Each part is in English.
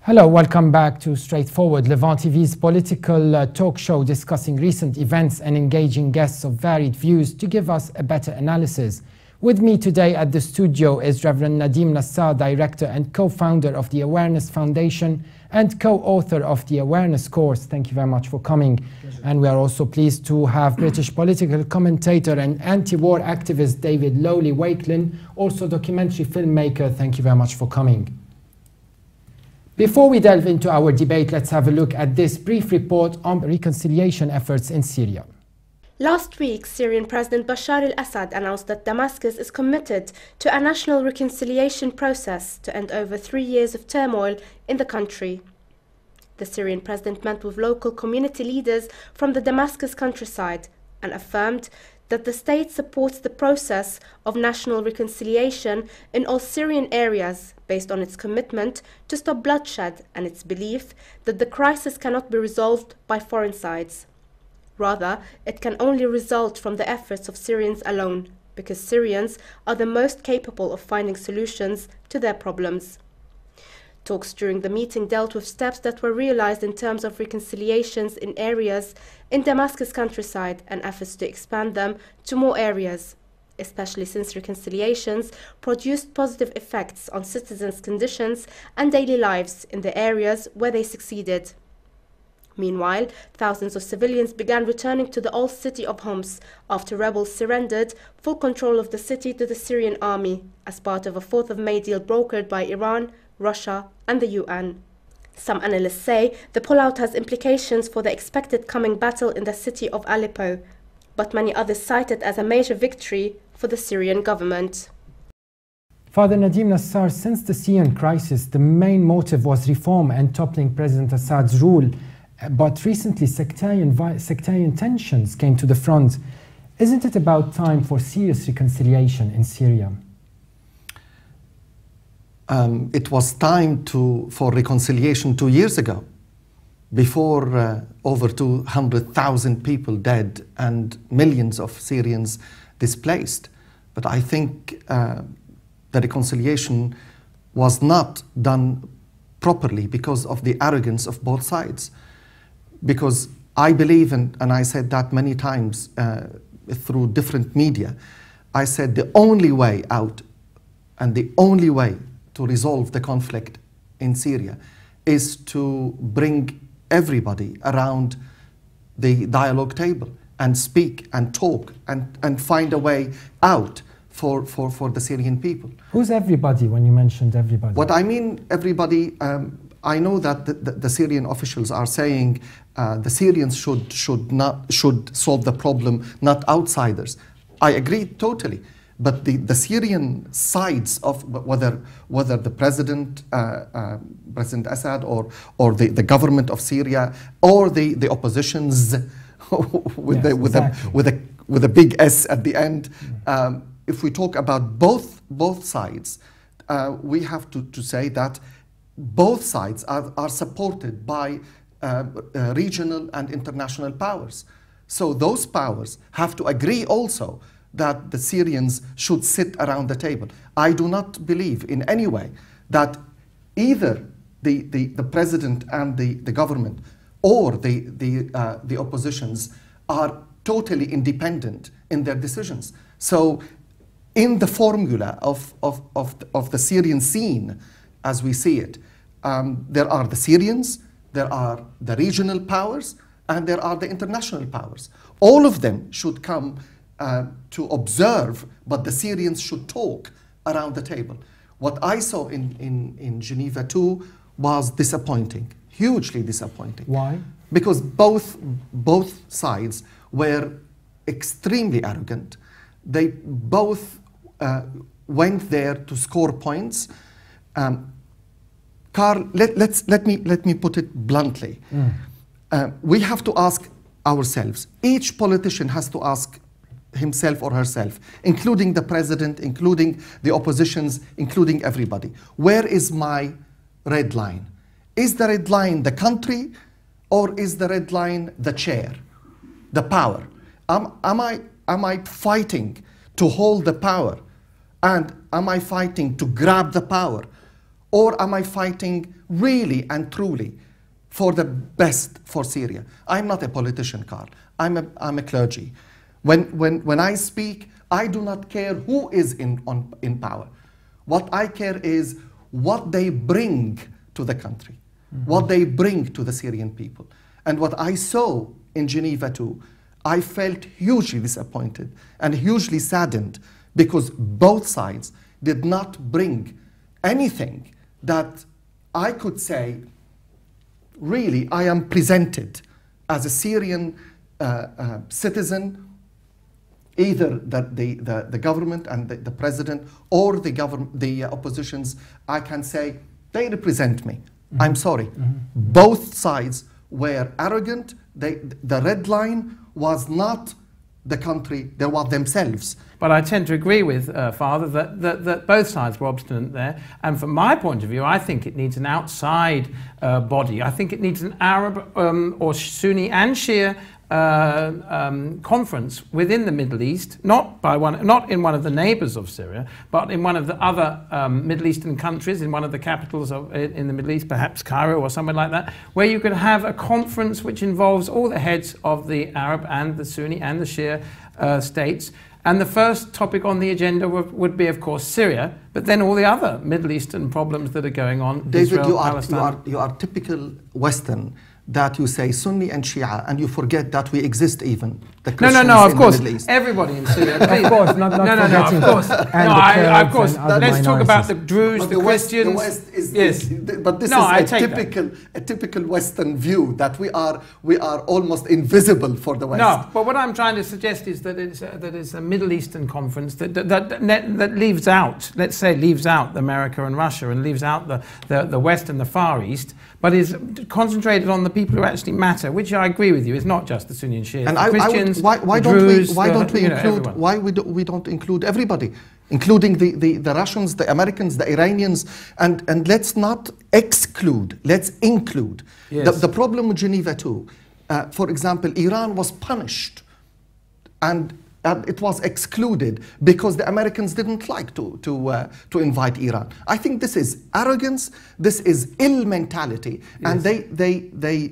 Hello, welcome back to Straightforward, Levant TV's political talk show discussing recent events and engaging guests of varied views to give us a better analysis. With me today at the studio is Reverend Nadim Nassar, Director and co-founder of the Awareness Foundation and co-author of the Awareness course. Thank you very much for coming. Pleasure. And we are also pleased to have British political commentator and anti-war activist David Lowley-Wakelin, also documentary filmmaker. Thank you very much for coming. Before we delve into our debate, let's have a look at this brief report on reconciliation efforts in Syria. Last week, Syrian President Bashar al-Assad announced that Damascus is committed to a national reconciliation process to end over 3 years of turmoil in the country. The Syrian president met with local community leaders from the Damascus countryside and affirmed that the state supports the process of national reconciliation in all Syrian areas based on its commitment to stop bloodshed and its belief that the crisis cannot be resolved by foreign sides. Rather, it can only result from the efforts of Syrians alone, because Syrians are the most capable of finding solutions to their problems. Talks during the meeting dealt with steps that were realized in terms of reconciliations in areas in Damascus countryside and efforts to expand them to more areas, especially since reconciliations produced positive effects on citizens' conditions and daily lives in the areas where they succeeded. Meanwhile, thousands of civilians began returning to the old city of Homs after rebels surrendered full control of the city to the Syrian army as part of a 4th of May deal brokered by Iran, Russia and the UN. Some analysts say the pullout has implications for the expected coming battle in the city of Aleppo, but many others cite it as a major victory for the Syrian government. Father Nadim Nassar, since the Syrian crisis, the main motive was reform and toppling President Assad's rule. But recently, sectarian tensions came to the front. Isn't it about time for serious reconciliation in Syria? It was time for reconciliation 2 years ago, before over 200,000 people dead and millions of Syrians displaced. But I think the reconciliation was not done properly because of the arrogance of both sides. Because I believe, and I said that many times through different media, I said the only way out and the only way to resolve the conflict in Syria is to bring everybody around the dialogue table and speak and talk and find a way out for the Syrian people. Who's everybody when you mentioned everybody? What I mean everybody, I know that the Syrian officials are saying the Syrians should solve the problem, not outsiders. I agree totally. But the Syrian sides of whether the President Assad or the government of Syria or the oppositions with a big S at the end, if we talk about both sides, we have to say that both sides are supported by regional and international powers. So those powers have to agree also that the Syrians should sit around the table. I do not believe in any way that either the president and the government or the oppositions are totally independent in their decisions. So in the formula of the Syrian scene, as we see it, there are the Syrians, there are the regional powers, and there are the international powers. All of them should come to observe, but the Syrians should talk around the table. What I saw in Geneva too was disappointing, hugely disappointing. Why? Because both sides were extremely arrogant. They both went there to score points. Carl, let me put it bluntly. We have to ask ourselves. Each politician has to ask himself or herself, including the president, including the oppositions, including everybody. Where is my red line? Is the red line the country, or is the red line the chair, the power? Am I fighting to hold the power, and am I fighting to grab the power, Or am I fighting really and truly for the best for Syria? I'm not a politician, Carl. I'm a clergy. When I speak, I do not care who is in power. What I care is what they bring to the country, what they bring to the Syrian people. And what I saw in Geneva too, I felt hugely disappointed and hugely saddened because both sides did not bring anything that I could say, really, I am presented as a Syrian citizen, either the government and the president or the oppositions. I can say they represent me. I'm sorry. Both sides were arrogant. The red line was not the country, they were themselves. But I tend to agree with Father that both sides were obstinate there. And from my point of view, I think it needs an outside body. I think it needs an Arab or Sunni and Shia conference within the Middle East, not in one of the neighbors of Syria, but in one of the other Middle Eastern countries, in one of the capitals in the Middle East, perhaps Cairo or somewhere like that, where you could have a conference which involves all the heads of the Arab and the Sunni and the Shia states. And the first topic on the agenda would be, of course, Syria, but then all the other Middle Eastern problems that are going on. David, Israel, you are typical Western, that you say Sunni and Shia, and you forget that we exist even. The Christians no, of in course, the Middle East. everybody in Syria. Of course, not forgetting. Of course. Of course. Let's talk about the Druze, But the Christians. The West is, yes. But this is a typical Western view that we are almost invisible for the West. No, but what I'm trying to suggest is that it's a Middle Eastern conference that leaves out, let's say, leaves out America and Russia and leaves out the West and the Far East, but is concentrated on the people who actually matter, which I agree with you is not just the Sunni and Shia, and the Christians, why don't we include everybody, including the Russians, the Americans, the Iranians, and let's not exclude, let's include. Yes. The problem with Geneva too, for example, Iran was punished and it was excluded because the Americans didn't like to invite Iran. I think this is arrogance, this is ill mentality, and they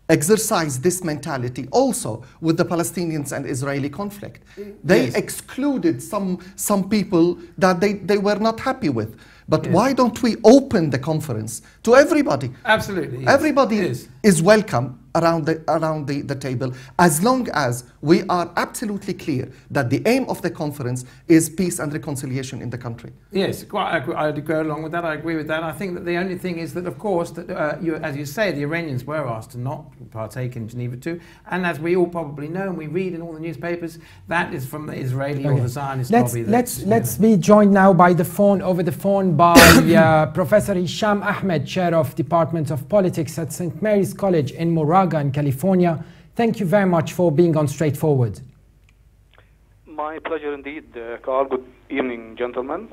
exercise this mentality also with the Palestinians and Israeli conflict. They excluded some people that they were not happy with. But why don't we open the conference to everybody? Absolutely. Yes. Everybody is welcome around the table, as long as we are absolutely clear that the aim of the conference is peace and reconciliation in the country. Yes, I'd go along with that. I agree with that. I think that the only thing is that, of course, that as you say, the Iranians were asked to not partake in Geneva too, and as we all probably know, and we read in all the newspapers, that is from the Israeli or the Zionist lobby. Let's be joined now over the phone by Professor Hisham Ahmed, Chair of Department of Politics at St. Mary's College in Moraga in California. Thank you very much for being on Straightforward. My pleasure indeed, Carl. Good evening, gentlemen.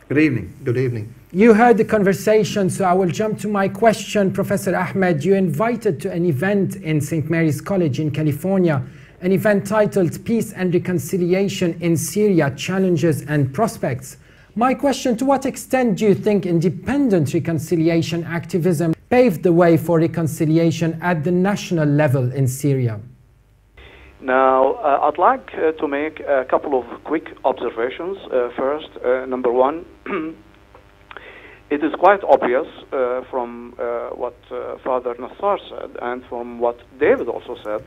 Good evening. Good evening. You heard the conversation, so I will jump to my question. Professor Ahmed, you invited to an event in St. Mary's College in California, an event titled Peace and Reconciliation in Syria, Challenges and Prospects. My question, to what extent do you think independent reconciliation activism paved the way for reconciliation at the national level in Syria? Now, I'd like to make a couple of quick observations. First, number one, it is quite obvious from what Father Nassar said and from what David also said,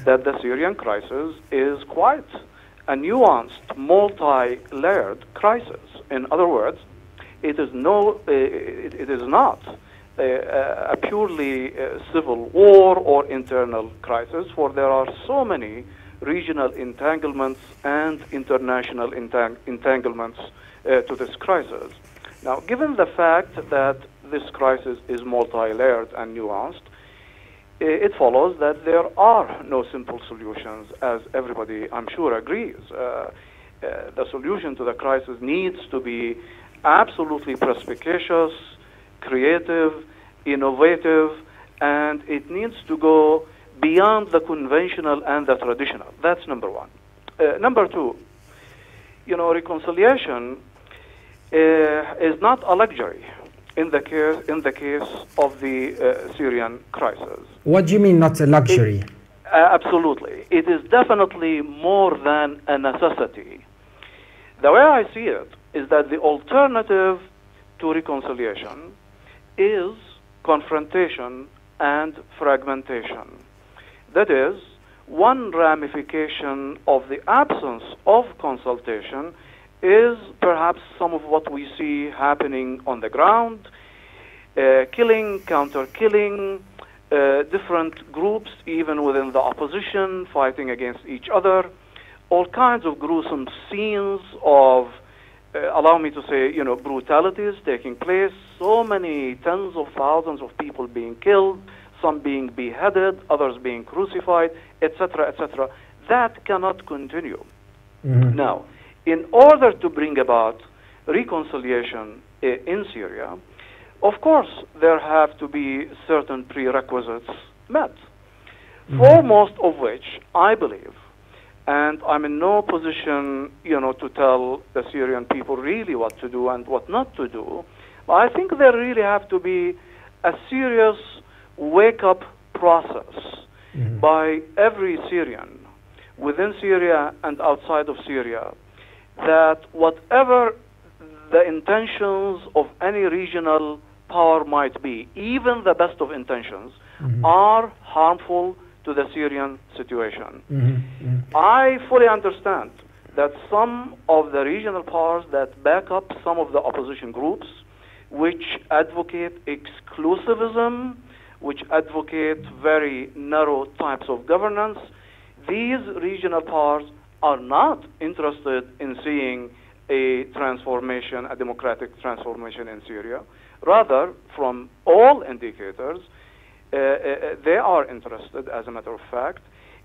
that the Syrian crisis is quite a nuanced, multi-layered crisis. In other words, it is not a purely civil war or internal crisis, for there are so many regional entanglements and international entanglements to this crisis. Now, given the fact that this crisis is multi-layered and nuanced, it follows that there are no simple solutions, as everybody, I'm sure, agrees. The solution to the crisis needs to be absolutely perspicacious, creative, innovative, and it needs to go beyond the conventional and the traditional. That's number one. Number two, reconciliation is not a luxury. in the case of the Syrian crisis. What do you mean not a luxury? Absolutely. It is definitely more than a necessity. The way I see it is that the alternative to reconciliation is confrontation and fragmentation. That is, one ramification of the absence of consultation is perhaps some of what we see happening on the ground, killing, counter-killing, different groups, even within the opposition, fighting against each other, all kinds of gruesome scenes of, allow me to say, brutalities taking place, so many tens of thousands of people being killed, some being beheaded, others being crucified, etc., etc. That cannot continue. Mm-hmm. Now, in order to bring about reconciliation in Syria, of course, there have to be certain prerequisites met, foremost of which, I believe, and I'm in no position, to tell the Syrian people really what to do and what not to do, but I think there really have to be a serious wake-up process by every Syrian within Syria and outside of Syria, that whatever the intentions of any regional power might be, even the best of intentions, are harmful to the Syrian situation. I fully understand that some of the regional powers that back up some of the opposition groups, which advocate exclusivism, which advocate very narrow types of governance, these regional powers are not interested in seeing a transformation, a democratic transformation in Syria. Rather, from all indicators, they are interested, as a matter of fact,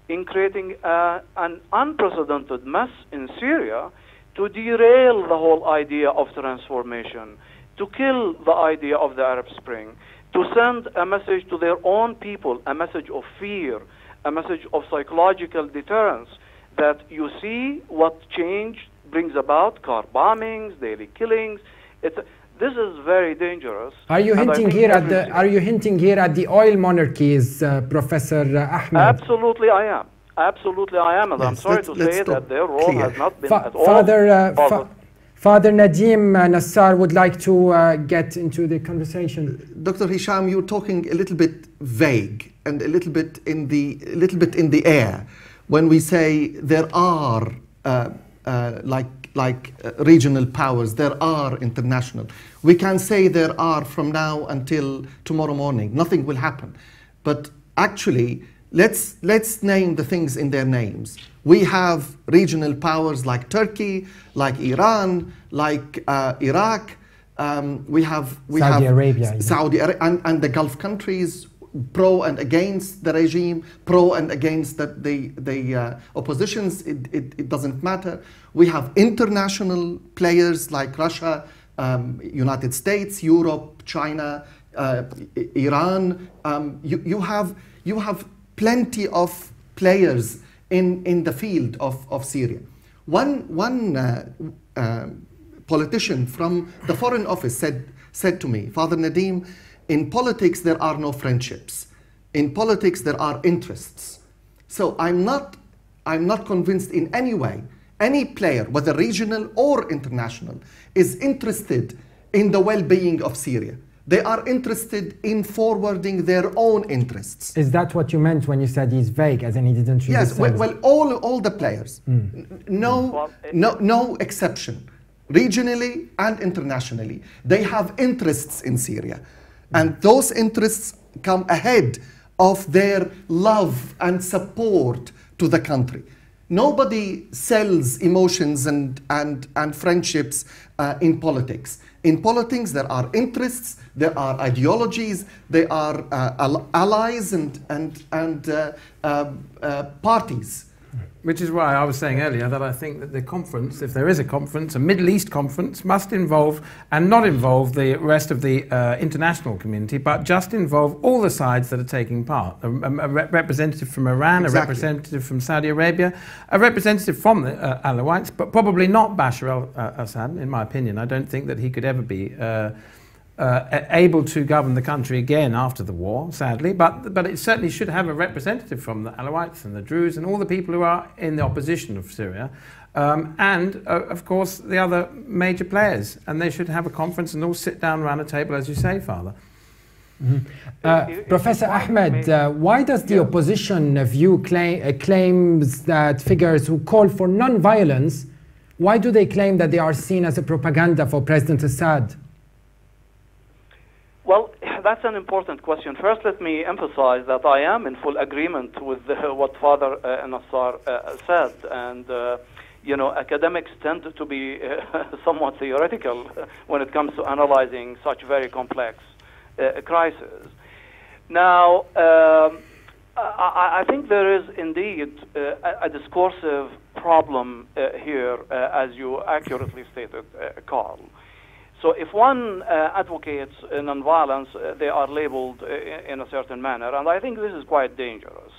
in creating an unprecedented mess in Syria to derail the whole idea of transformation, to kill the idea of the Arab Spring, to send a message to their own people, a message of fear, a message of psychological deterrence, that you see what change brings about: car bombings, daily killings. This is very dangerous. Are you hinting here at the? Are you hinting here at the oil monarchies, Professor Ahmed? Absolutely, I am. Absolutely, I am, and I'm sorry to say that their role has not been at all. Father Nadim Nassar would like to get into the conversation. Dr. Hisham, you're talking a little bit vague and a little bit in the air when we say there are regional powers, there are international. We can say there are from now until tomorrow morning. Nothing will happen. But actually, let's name the things in their names. We have regional powers like Turkey, like Iran, like Iraq. We have Saudi Arabia, Saudi Arabia, and the Gulf countries, pro and against the regime, pro and against the oppositions. It doesn't matter. We have international players like Russia, United States, Europe, China, Iran. You have plenty of players in the field of Syria. One politician from the Foreign Office said to me, Father Nadim, in politics there are no friendships. In politics there are interests. So I'm not convinced in any way any player, whether regional or international, is interested in the well-being of Syria. They are interested in forwarding their own interests. Is that what you meant when you said he's vague, as in he didn't really say? Yes, well, all the players, no exception, regionally and internationally, they have interests in Syria. And those interests come ahead of their love and support to the country. Nobody sells emotions and friendships in politics. In politics, there are interests, there are ideologies, there are allies and parties. Which is why I was saying earlier that I think that the conference, if there is a conference, a Middle East conference, must involve, and not involve the rest of the international community, but just involve all the sides that are taking part. A representative from Iran, exactly. A representative from Saudi Arabia, a representative from the Alawites, but probably not Bashar al-Assad, in my opinion. I don't think that he could ever be able to govern the country again after the war, sadly, but it certainly should have a representative from the Alawites and the Druze and all the people who are in the opposition of Syria, and of course the other major players, and they should have a conference and all sit down around a table, as you say, Father. Professor Ahmed, why does the opposition view claims that figures who call for non-violence, why do they claim that they are seen as a propaganda for President Assad? Well, that's an important question. First, let me emphasize that I am in full agreement with what Father Nassar said, and you know, academics tend to be somewhat theoretical when it comes to analyzing such very complex crisis. Now, I think there is indeed a discursive problem here, as you accurately stated, Carl. So if one advocates nonviolence, they are labeled in a certain manner, and I think this is quite dangerous.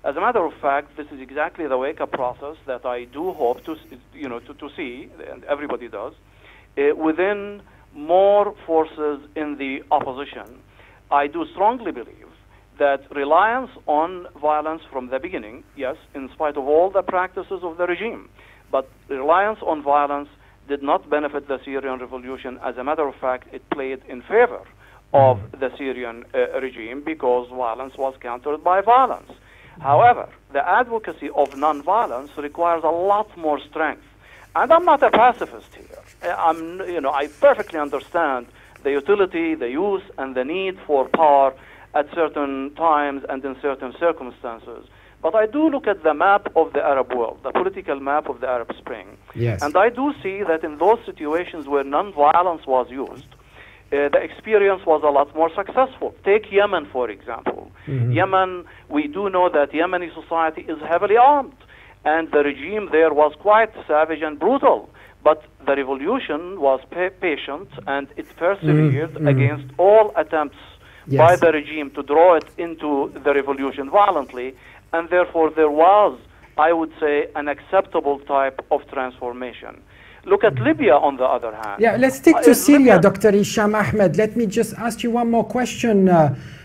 As a matter of fact, this is exactly the wake-up process that I do hope to, to see, and everybody does, within more forces in the opposition. I do strongly believe that reliance on violence from the beginning, yes, in spite of all the practices of the regime, but reliance on violence did not benefit the Syrian revolution. As a matter of fact, it played in favor of the Syrian regime because violence was countered by violence. However, the advocacy of non-violence requires a lot more strength. And I'm not a pacifist here. I perfectly understand the utility, the use, and the need for power at certain times and in certain circumstances. But I do look at the map of the Arab world, the political map of the Arab Spring. Yes. And I do see that in those situations where non-violence was used, the experience was a lot more successful. Take Yemen, for example. Yemen, we do know that Yemeni society is heavily armed, and the regime there was quite savage and brutal. But the revolution was patient, and it persevered against all attempts by the regime to draw it into the revolution violently, and therefore there was, I would say, an acceptable type of transformation. Look at Libya, on the other hand. Yeah, let's stick to Syria, Dr. Hisham Ahmed. Let me just ask you one more question.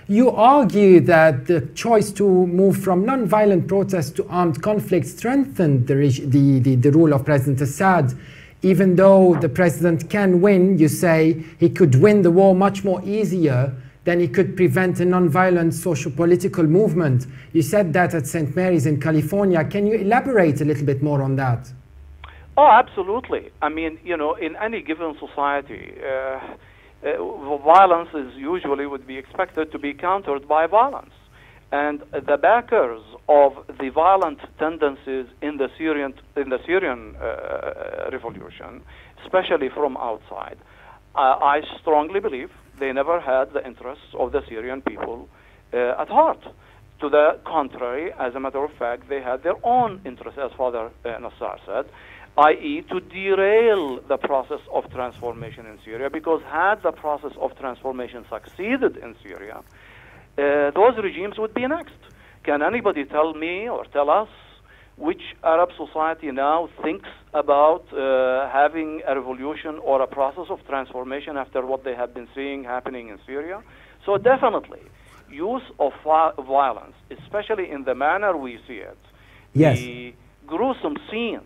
You argue that the choice to move from non-violent protests to armed conflict strengthened the rule of President Assad. Even though the president can win, you say he could win the war much more easier than he could prevent a non-violent socio-political movement. You said that at St. Mary's in California. Can you elaborate a little bit more on that? Oh, absolutely. I mean, in any given society, violence is usually would be expected to be countered by violence. And the backers of the violent tendencies in the Syrian revolution, especially from outside, I strongly believe they never had the interests of the Syrian people at heart. To the contrary, as a matter of fact, they had their own interests, as Father Nassar said, i.e. to derail the process of transformation in Syria, because had the process of transformation succeeded in Syria, those regimes would be next. Can anybody tell me or tell us which Arab society now thinks about having a revolution or a process of transformation after what they have been seeing happening in Syria? So definitely, use of violence, especially in the manner we see it, yes, the gruesome scenes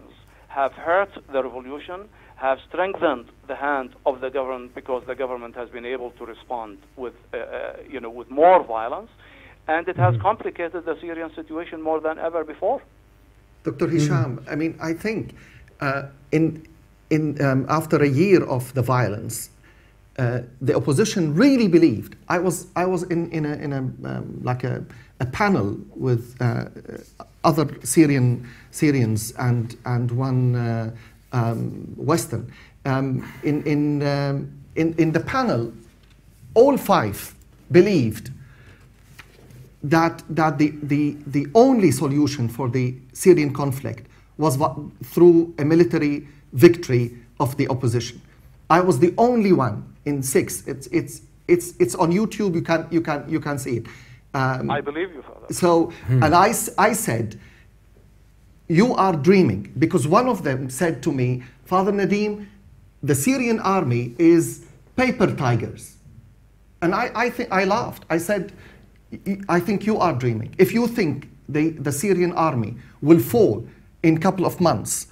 have hurt the revolution, have strengthened the hand of the government, because the government has been able to respond with, with more violence, and it has complicated the Syrian situation more than ever before. Dr. Hisham, I mean, I think after a year of the violence, the opposition really believed. I was in a panel with other Syrians and one Western. In the panel, all five believed that the only solution for the Syrian conflict was through a military victory of the opposition. I was the only one in six. It's on YouTube. You can see it. I believe you, Father. So, and I said, you are dreaming, because one of them said to me, Father Nadim, the Syrian army is paper tigers. And I laughed. I said, I think you are dreaming. If you think the Syrian army will fall in a couple of months,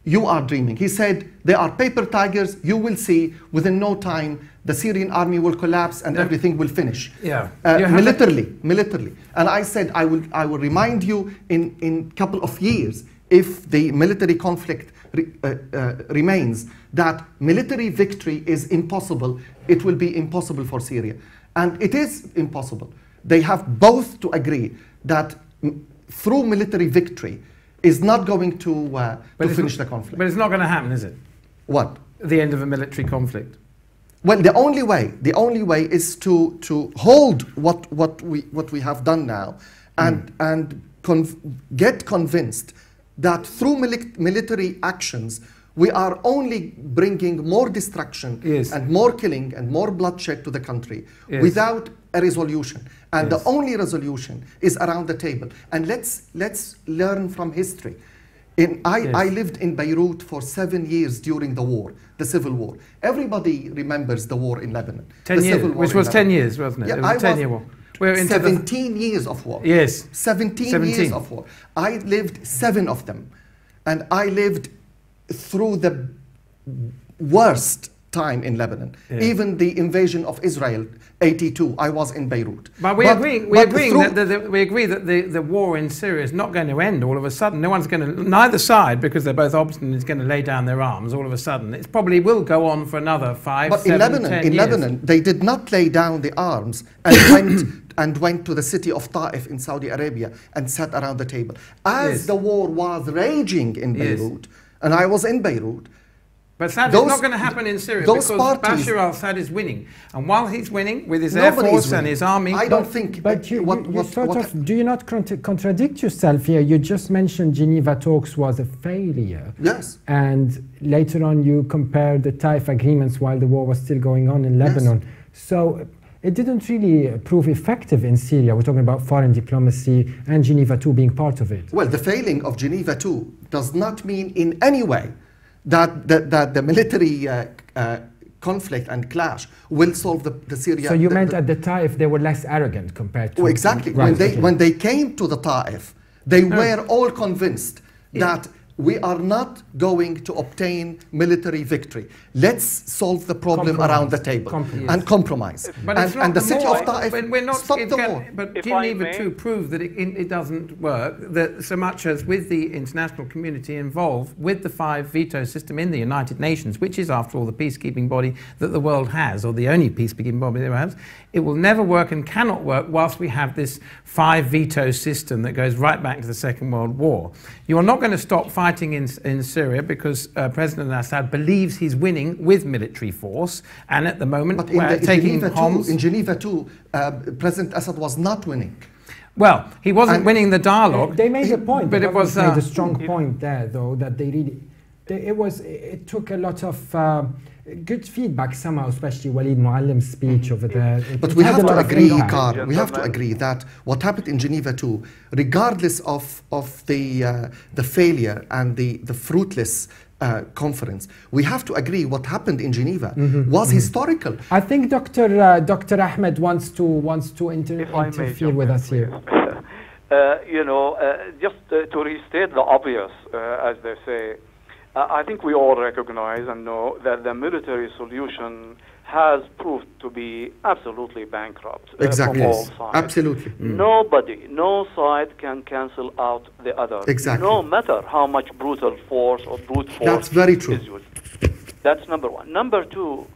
you are dreaming. He said, they are paper tigers. You will see within no time the Syrian army will collapse and everything will finish. Yeah. Militarily. And I said, I will remind you in a couple of years, if the military conflict remains, that military victory is impossible. It will be impossible for Syria. And it is impossible. They have both to agree that through military victory is not going to finish the conflict. But it's not going to happen, is it? What? The end of a military conflict. Well, the only way is to hold what we have done now, and get convinced that through military actions we are only bringing more destruction and more killing and more bloodshed to the country without a resolution. And the only resolution is around the table. And let's learn from history. I lived in Beirut for 7 years during the war, the civil war. Everybody remembers the war in Lebanon. 10 years, which was 10 years, wasn't it? Yeah, it was a 10-year war. We're into 17 years of war. Yes. 17 years of war. I lived 7 of them. And I lived through the worst time in Lebanon. Even the invasion of Israel, 82, I was in Beirut. But we agree that the war in Syria is not going to end all of a sudden. No one's going to, neither side, because they're both obstinate, is going to lay down their arms all of a sudden. It probably will go on for another 5, 7, 10 years. In Lebanon, they did not lay down the arms and went to the city of Ta'if in Saudi Arabia and sat around the table. As the war was raging in Beirut, and I was in Beirut, but sadly, it's not going to happen in Syria because Bashar al-Assad is winning. And while he's winning with his air force and his army... I don't think... But do you not contradict yourself here? You just mentioned Geneva talks was a failure. Yes. And later on you compared the Taif agreements while the war was still going on in Lebanon. Yes. So it didn't really prove effective in Syria. We're talking about foreign diplomacy and Geneva II being part of it. Well, the failing of Geneva II does not mean in any way that the military conflict and clash will solve the Syria. So you meant at the Taif they were less arrogant compared to... Oh, exactly. Right. When they came to the Taif, they were all convinced that we are not going to obtain military victory. Let's solve the problem around the table and compromise. And the city of Ta'if stopped the war. But Geneva II proved that it doesn't work, that so much as with the international community involved, with the 5 veto system in the United Nations, which is after all the peacekeeping body that the world has, or the only peacekeeping body that has, it will never work and cannot work whilst we have this 5 veto system that goes right back to the Second World War. You are not going to stop fighting in Syria because President Assad believes he's winning with military force, and at the moment we're taking Homs. In Geneva too, President Assad was not winning. Well, he wasn't winning the dialogue. They made a point, but it was made a strong point there, though, that they really, it took a lot of good feedback somehow, especially Walid Muallim's speech over there. But we have to agree, Carl, we have to agree that what happened in Geneva too, regardless of the failure and the fruitless conference, we have to agree what happened in Geneva was historical. I think Dr. Ahmed wants to interfere with us here. Just to restate the obvious, as they say, I think we all recognize and know that the military solution has proved to be absolutely bankrupt. Exactly. From all sides. Absolutely. Nobody, no side can cancel out the other. Exactly. No matter how much brutal force or brute force. That's very true. Is used. That's number one. Number two,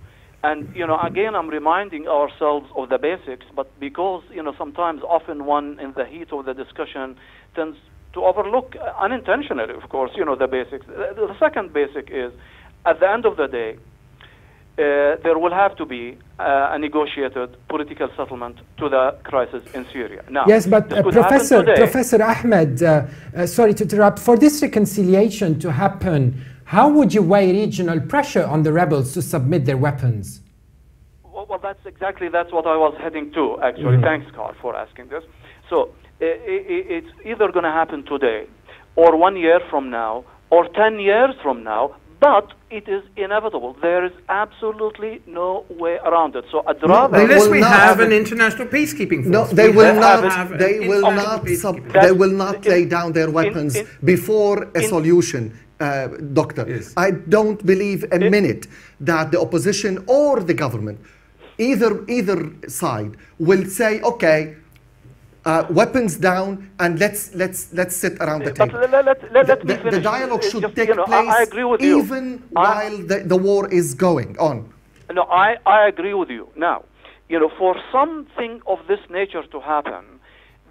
and again, I'm reminding ourselves of the basics, but because sometimes, often one in the heat of the discussion tends to overlook, unintentionally, of course, the basics. The second basic is, at the end of the day, there will have to be a political settlement to the crisis in Syria. Now, yes, but Professor Ahmed, sorry to interrupt, for this reconciliation to happen, how would you weigh regional pressure on the rebels to submit their weapons? Well, that's what I was heading to, actually. Thanks, Carl, for asking this. So, it's either going to happen today, or 1 year from now, or 10 years from now, but it is inevitable. There is absolutely no way around it. So I'd rather... Unless we have an international peacekeeping force. No, they will not. They will not lay down their weapons before a solution, Doctor. Yes. I don't believe a minute that the opposition or the government, either side, will say, okay, weapons down, and let's sit around the table. Let me finish. The dialogue should Just, take place I agree with you. even while the war is going on. No, I agree with you. Now, for something of this nature to happen,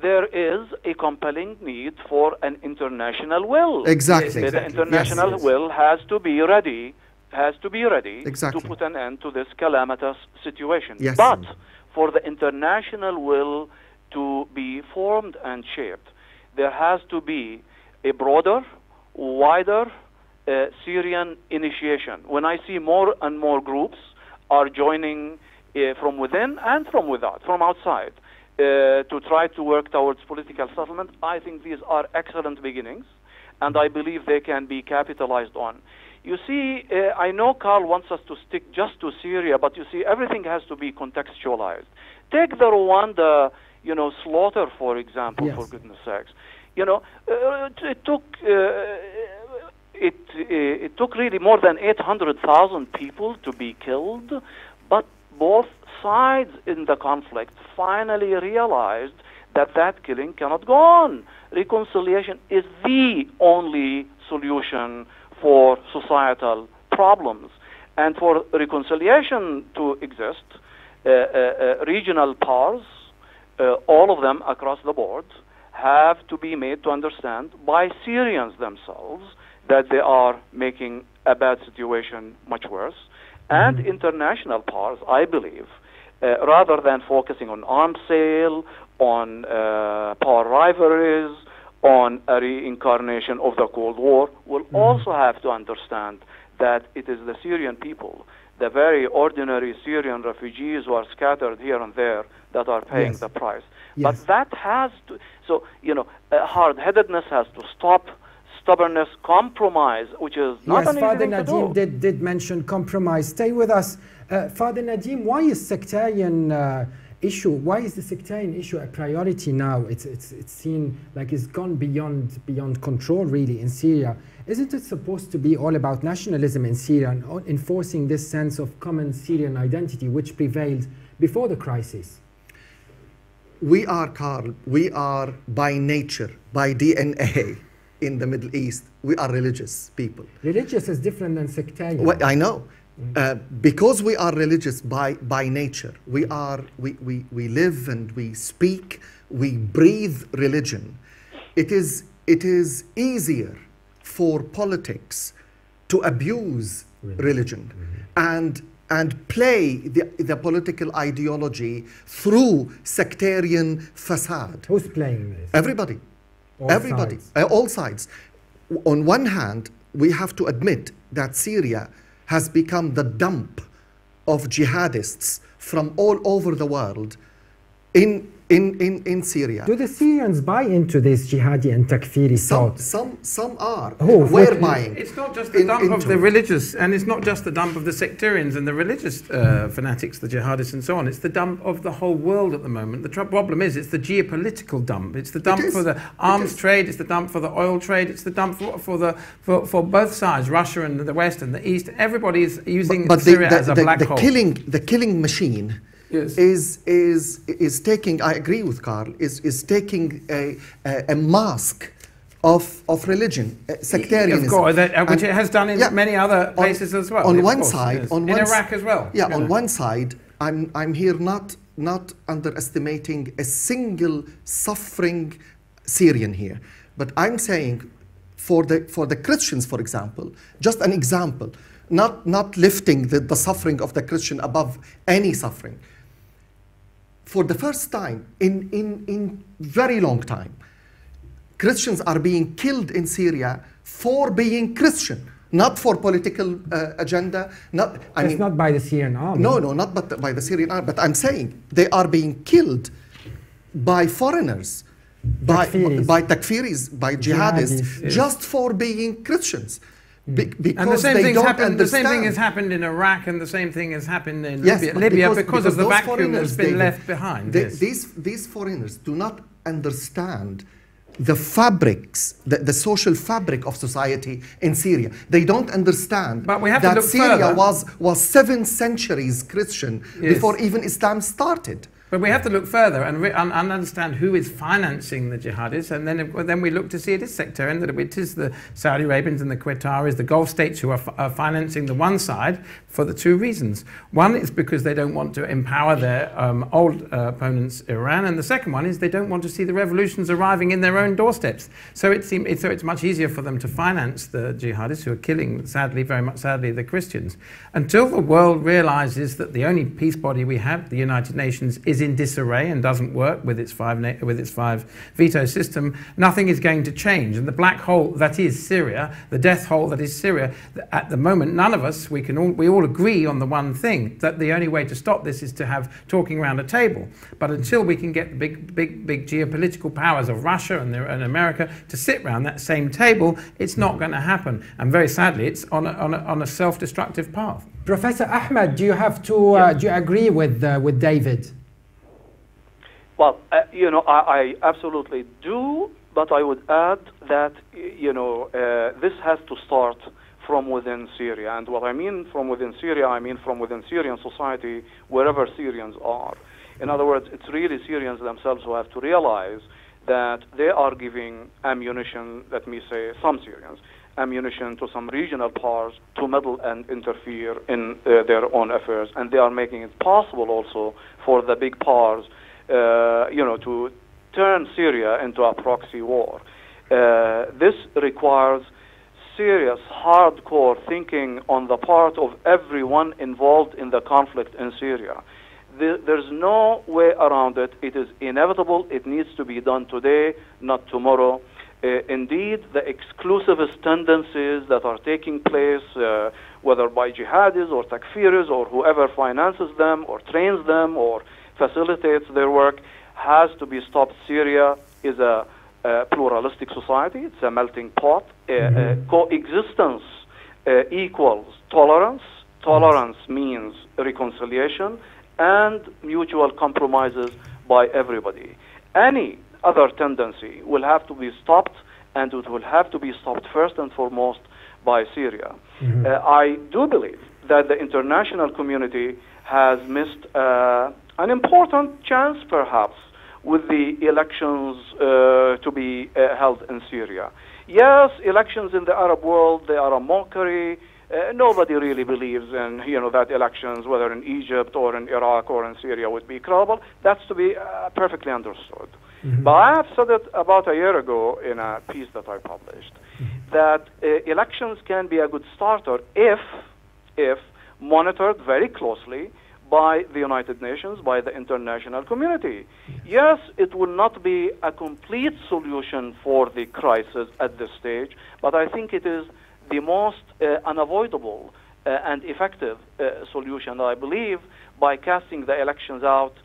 there is a compelling need for an international will. Exactly. The international will has to be ready. Exactly. To put an end to this calamitous situation. Yes. But for the international will to be formed and shaped, there has to be a broader, wider Syrian initiation. When I see more and more groups are joining from within and from without, from outside, to try to work towards political settlement, I think these are excellent beginnings, and I believe they can be capitalized on. You see, I know Carl wants us to stick just to Syria, but you see, everything has to be contextualized. Take the Rwanda, slaughter, for example, Yes. for goodness sakes. It took really more than 800,000 people to be killed, but both sides in the conflict finally realized that killing cannot go on. Reconciliation is the only solution for societal problems. And for reconciliation to exist, regional powers, all of them across the board, have to be made to understand by Syrians themselves that they are making a bad situation much worse. And international powers, I believe, rather than focusing on arms sale, on power rivalries, on a reincarnation of the Cold War, will also have to understand that it is the Syrian people, the very ordinary Syrian refugees who are scattered here and there, that are paying the price. Yes. But that has to, hard-headedness has to stop, stubbornness, compromise, which is not an easy Father thing to Nadim do. did mention compromise. Stay with us. Father Nadim, why is sectarian why is the sectarian issue a priority now? It's seen like it's gone beyond control really in Syria. Isn't it supposed to be all about nationalism in Syria and enforcing this sense of common Syrian identity which prevailed before the crisis? We are, Carl, by nature, by DNA in the Middle East, we are religious people. Religious is different than sectarian. Well, I know. Because we are religious by nature, we live and we speak, we breathe religion. It is easier for politics to abuse religion and play the political ideology through sectarian facade. Who's playing this? Everybody. Everybody. Sides. All sides. On one hand, we have to admit that Syria has become the dump of jihadists from all over the world in Syria. Do the Syrians buy into this jihadi and takfiri thought? Some are. Oh, We're buying. It's not just the dump of the religious, and it's not just the dump of the sectarians and the religious fanatics, the jihadists and so on. It's the dump of the whole world at the moment. The problem is it's the geopolitical dump. It's the dump for the arms trade. It's the dump for the oil trade. It's the dump for both sides, Russia and the West and the East. Everybody is using Syria as a black hole. The killing machine. Yes. Is taking, I agree with Carl, is taking a mask of religion, sectarianism. Of course, which it has done in many other places as well. On one side, in Iraq as well. Yeah, on one side, I'm here not underestimating a single suffering Syrian here, but I'm saying for the Christians, for example, just an example, not lifting the suffering of the Christian above any suffering. For the first time in very long time, Christians are being killed in Syria for being Christian, not for political agenda. Not by the Syrian army. No, not by the Syrian army. But I'm saying they are being killed by foreigners, by takfiris, by jihadists, just for being Christians. Because and the same, the same thing has happened in Iraq, and the same thing has happened in Libya because of the vacuum that's been left behind. These foreigners do not understand the fabrics, the social fabric of society in Syria. They don't understand that Syria was 7 centuries Christian before even Islam started. But we have to look further and understand who is financing the jihadists, and then we look to see it is sectarian, that it is the Saudi Arabians and the Qataris, the Gulf states who are financing the one side for the 2 reasons. One is because they don't want to empower their old opponents, Iran, and the second one is they don't want to see the revolutions arriving in their own doorsteps. So it's much easier for them to finance the jihadists who are killing, sadly, very much sadly, the Christians. Until the world realizes that the only peace body we have, the United Nations, is in disarray and doesn't work with its 5 veto system, nothing is going to change. And the black hole that is Syria, the death hole that is Syria, at the moment, none of us, we all agree on the one thing, that the only way to stop this is to have talking around a table. But until we can get the big geopolitical powers of Russia and America to sit around that same table, it's not going to happen. And very sadly, it's on a self-destructive path. Professor Ahmed, do you agree with David? Well, I absolutely do, but I would add that, this has to start from within Syria. And what I mean from within Syria, I mean from within Syrian society, wherever Syrians are. In other words, it's really Syrians themselves who have to realize that they are giving ammunition, let me say, some Syrians, ammunition to some regional powers to meddle and interfere in their own affairs. And they are making it possible also for the big powers to turn Syria into a proxy war. This requires serious, hardcore thinking on the part of everyone involved in the conflict in Syria. There's no way around it. It is inevitable. It needs to be done today, not tomorrow. Indeed, the exclusivist tendencies that are taking place, whether by jihadis or takfiris or whoever finances them or trains them or facilitates their work, has to be stopped. Syria is a pluralistic society. It's a melting pot. Coexistence equals tolerance. Tolerance means reconciliation and mutual compromises by everybody. Any other tendency will have to be stopped, and it will have to be stopped first and foremost by Syria. I do believe that the international community has missed an important chance, perhaps, with the elections to be held in Syria. Yes, elections in the Arab world, they are a mockery. Nobody really believes in, that elections, whether in Egypt or in Iraq or in Syria, would be credible. That's to be perfectly understood. But I have said it about a year ago in a piece that I published, that elections can be a good starter if monitored very closely by the United Nations, by the international community. Yes, it will not be a complete solution for the crisis at this stage, but I think it is the most unavoidable and effective solution. I believe by casting the elections out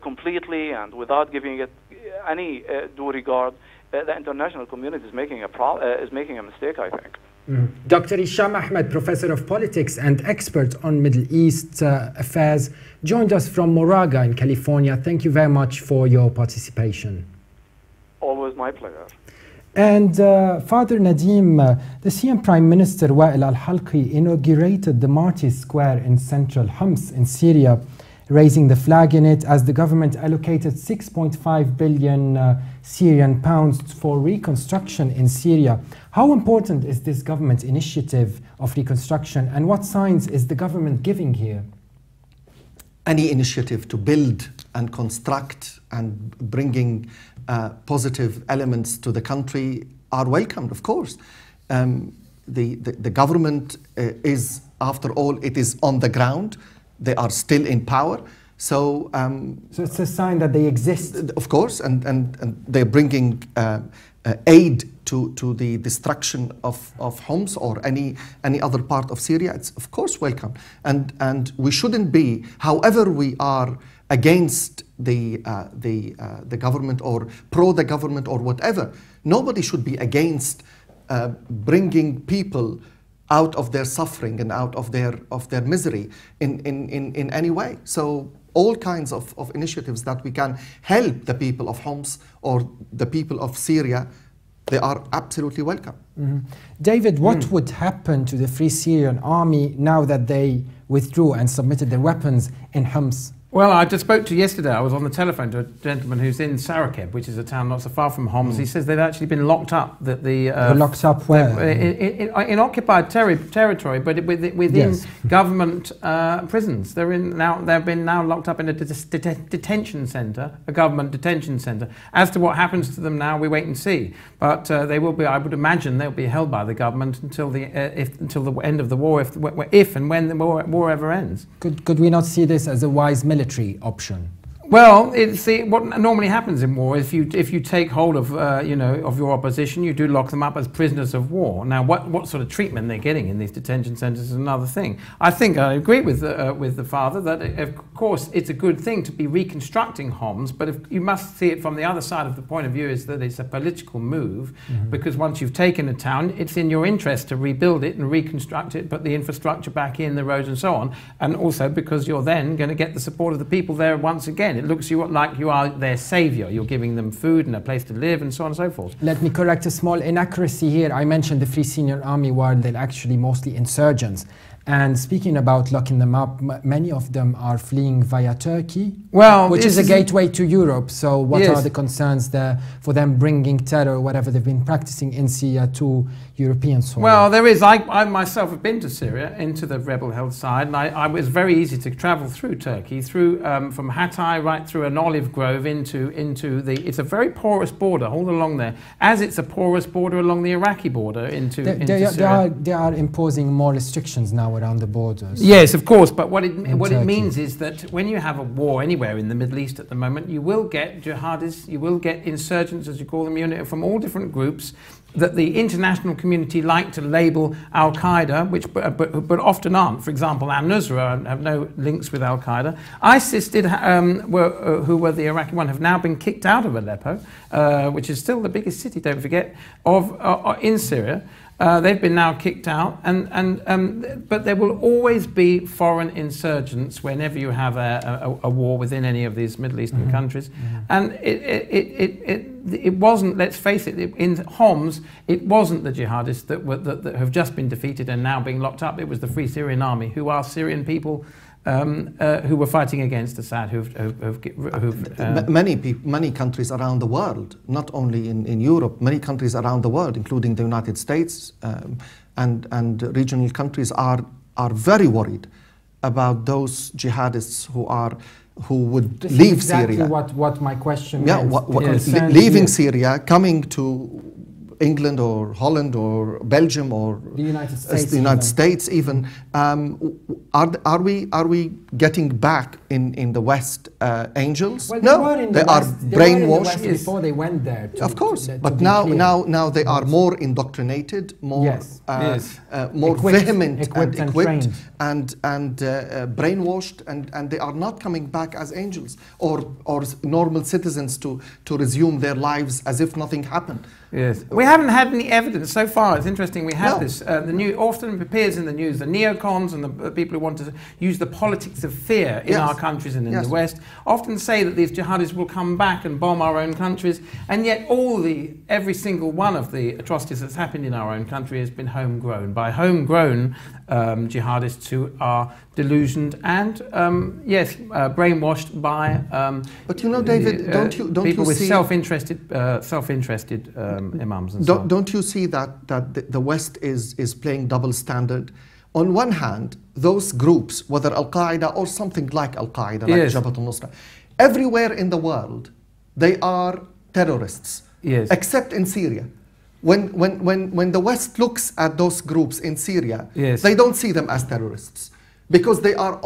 completely and without giving it any due regard, the international community is making a mistake, I think. Dr. Hisham Ahmed, Professor of Politics and expert on Middle East affairs, joined us from Moraga in California. Thank you very much for your participation. Always my pleasure. And Father Nadim, the Syrian Prime Minister Wael al-Halqi inaugurated the Martyrs Square in central Homs in Syria, raising the flag in it as the government allocated 6.5 billion Syrian pounds for reconstruction in Syria. How important is this government initiative of reconstruction, and what signs is the government giving here? Any initiative to build and construct and bringing positive elements to the country are welcomed, of course. The government is, after all, it is on the ground. They are still in power. So it's a sign that they exist. Of course, and they're bringing aid to the destruction of Homs or any other part of Syria. It's of course welcome, and we shouldn't be, however we are against the government or pro the government or whatever. Nobody should be against bringing people out of their suffering and out of their misery in any way. So all kinds of initiatives that we can help the people of Homs or the people of Syria, they are absolutely welcome. Mm-hmm. David, what would happen to the Free Syrian Army now that they withdrew and submitted their weapons in Homs? Well, I just spoke to yesterday, I was on the telephone to a gentleman who's in Sarakeb, which is a town not so far from Homs. He says they've actually been locked up. They're locked up where? In occupied territory, but within government prisons. They've been now locked up in a detention centre, a government detention centre. As to what happens to them now, we wait and see. But they will be, I would imagine, they'll be held by the government until the end of the war, if and when the war ever ends. Could we not see this as a wise military option? Well, what normally happens in war is if you take hold of of your opposition, you do lock them up as prisoners of war. Now, what sort of treatment they're getting in these detention centres is another thing. I think I agree with the father that of course it's a good thing to be reconstructing Homs, but if you must see it from the other side of the point of view is that it's a political move, because once you've taken a town, it's in your interest to rebuild it and reconstruct it, put the infrastructure back in, the roads and so on, and also because you're then going to get the support of the people there once again. It looks like you are their saviour. You're giving them food and a place to live and so on and so forth. Let me correct a small inaccuracy here. I mentioned the Free Syrian Army while they're actually mostly insurgents. And speaking about locking them up, many of them are fleeing via Turkey, which is a gateway to Europe. So what are the concerns there for them bringing terror, whatever they've been practicing in Syria, to European soil? Well, there is. I myself have been to Syria, into the rebel-held side, and I was very easy to travel through Turkey, from Hatay right through an olive grove into the. It's a very porous border all along there, as it's a porous border along the Iraqi border into Syria. They are imposing more restrictions now around the borders. Yes, of course, but what it means is that when you have a war anywhere in the Middle East at the moment, you will get jihadis, you will get insurgents, as you call them, from all different groups that the international community like to label al-Qaeda, which but often aren't. For example, al-Nusra have no links with al-Qaeda. ISIS who were the Iraqi one, have now been kicked out of Aleppo, which is still the biggest city, don't forget, in Syria. They've been now kicked out, but there will always be foreign insurgents whenever you have a war within any of these Middle Eastern countries. And it wasn't, let's face it, in Homs, it wasn't the jihadists that have just been defeated and now being locked up. It was the Free Syrian Army, who are Syrian people who were fighting against Assad, many countries around the world, not only in Europe, many countries around the world, including the United States and regional countries, are very worried about those jihadists who would leave Syria. What my question leaving Syria, coming to England or Holland or Belgium or the United States even. Are we getting back in the West angels? Well, no, they are brainwashed before they went there. Of course, but now they are more indoctrinated, more more vehement and equipped and brainwashed, and they are not coming back as angels or normal citizens to resume their lives as if nothing happened. Yes, we haven't had any evidence so far. It's interesting. We have this. The new often appears in the news. The neocons and the people who want to use the politics of fear in our countries and in the West often say that these jihadis will come back and bomb our own countries, and yet every single one of the atrocities that's happened in our own country has been homegrown by homegrown jihadists who are delusioned and brainwashed by. But you know, David, don't people you with see self-interested imams and so on. Don't you see that the West is playing double standard? On one hand, those groups, whether Al-Qaeda or something like Al-Qaeda, like Jabhat al-Nusra, everywhere in the world, they are terrorists, except in Syria. When the West looks at those groups in Syria, they don't see them as terrorists because they are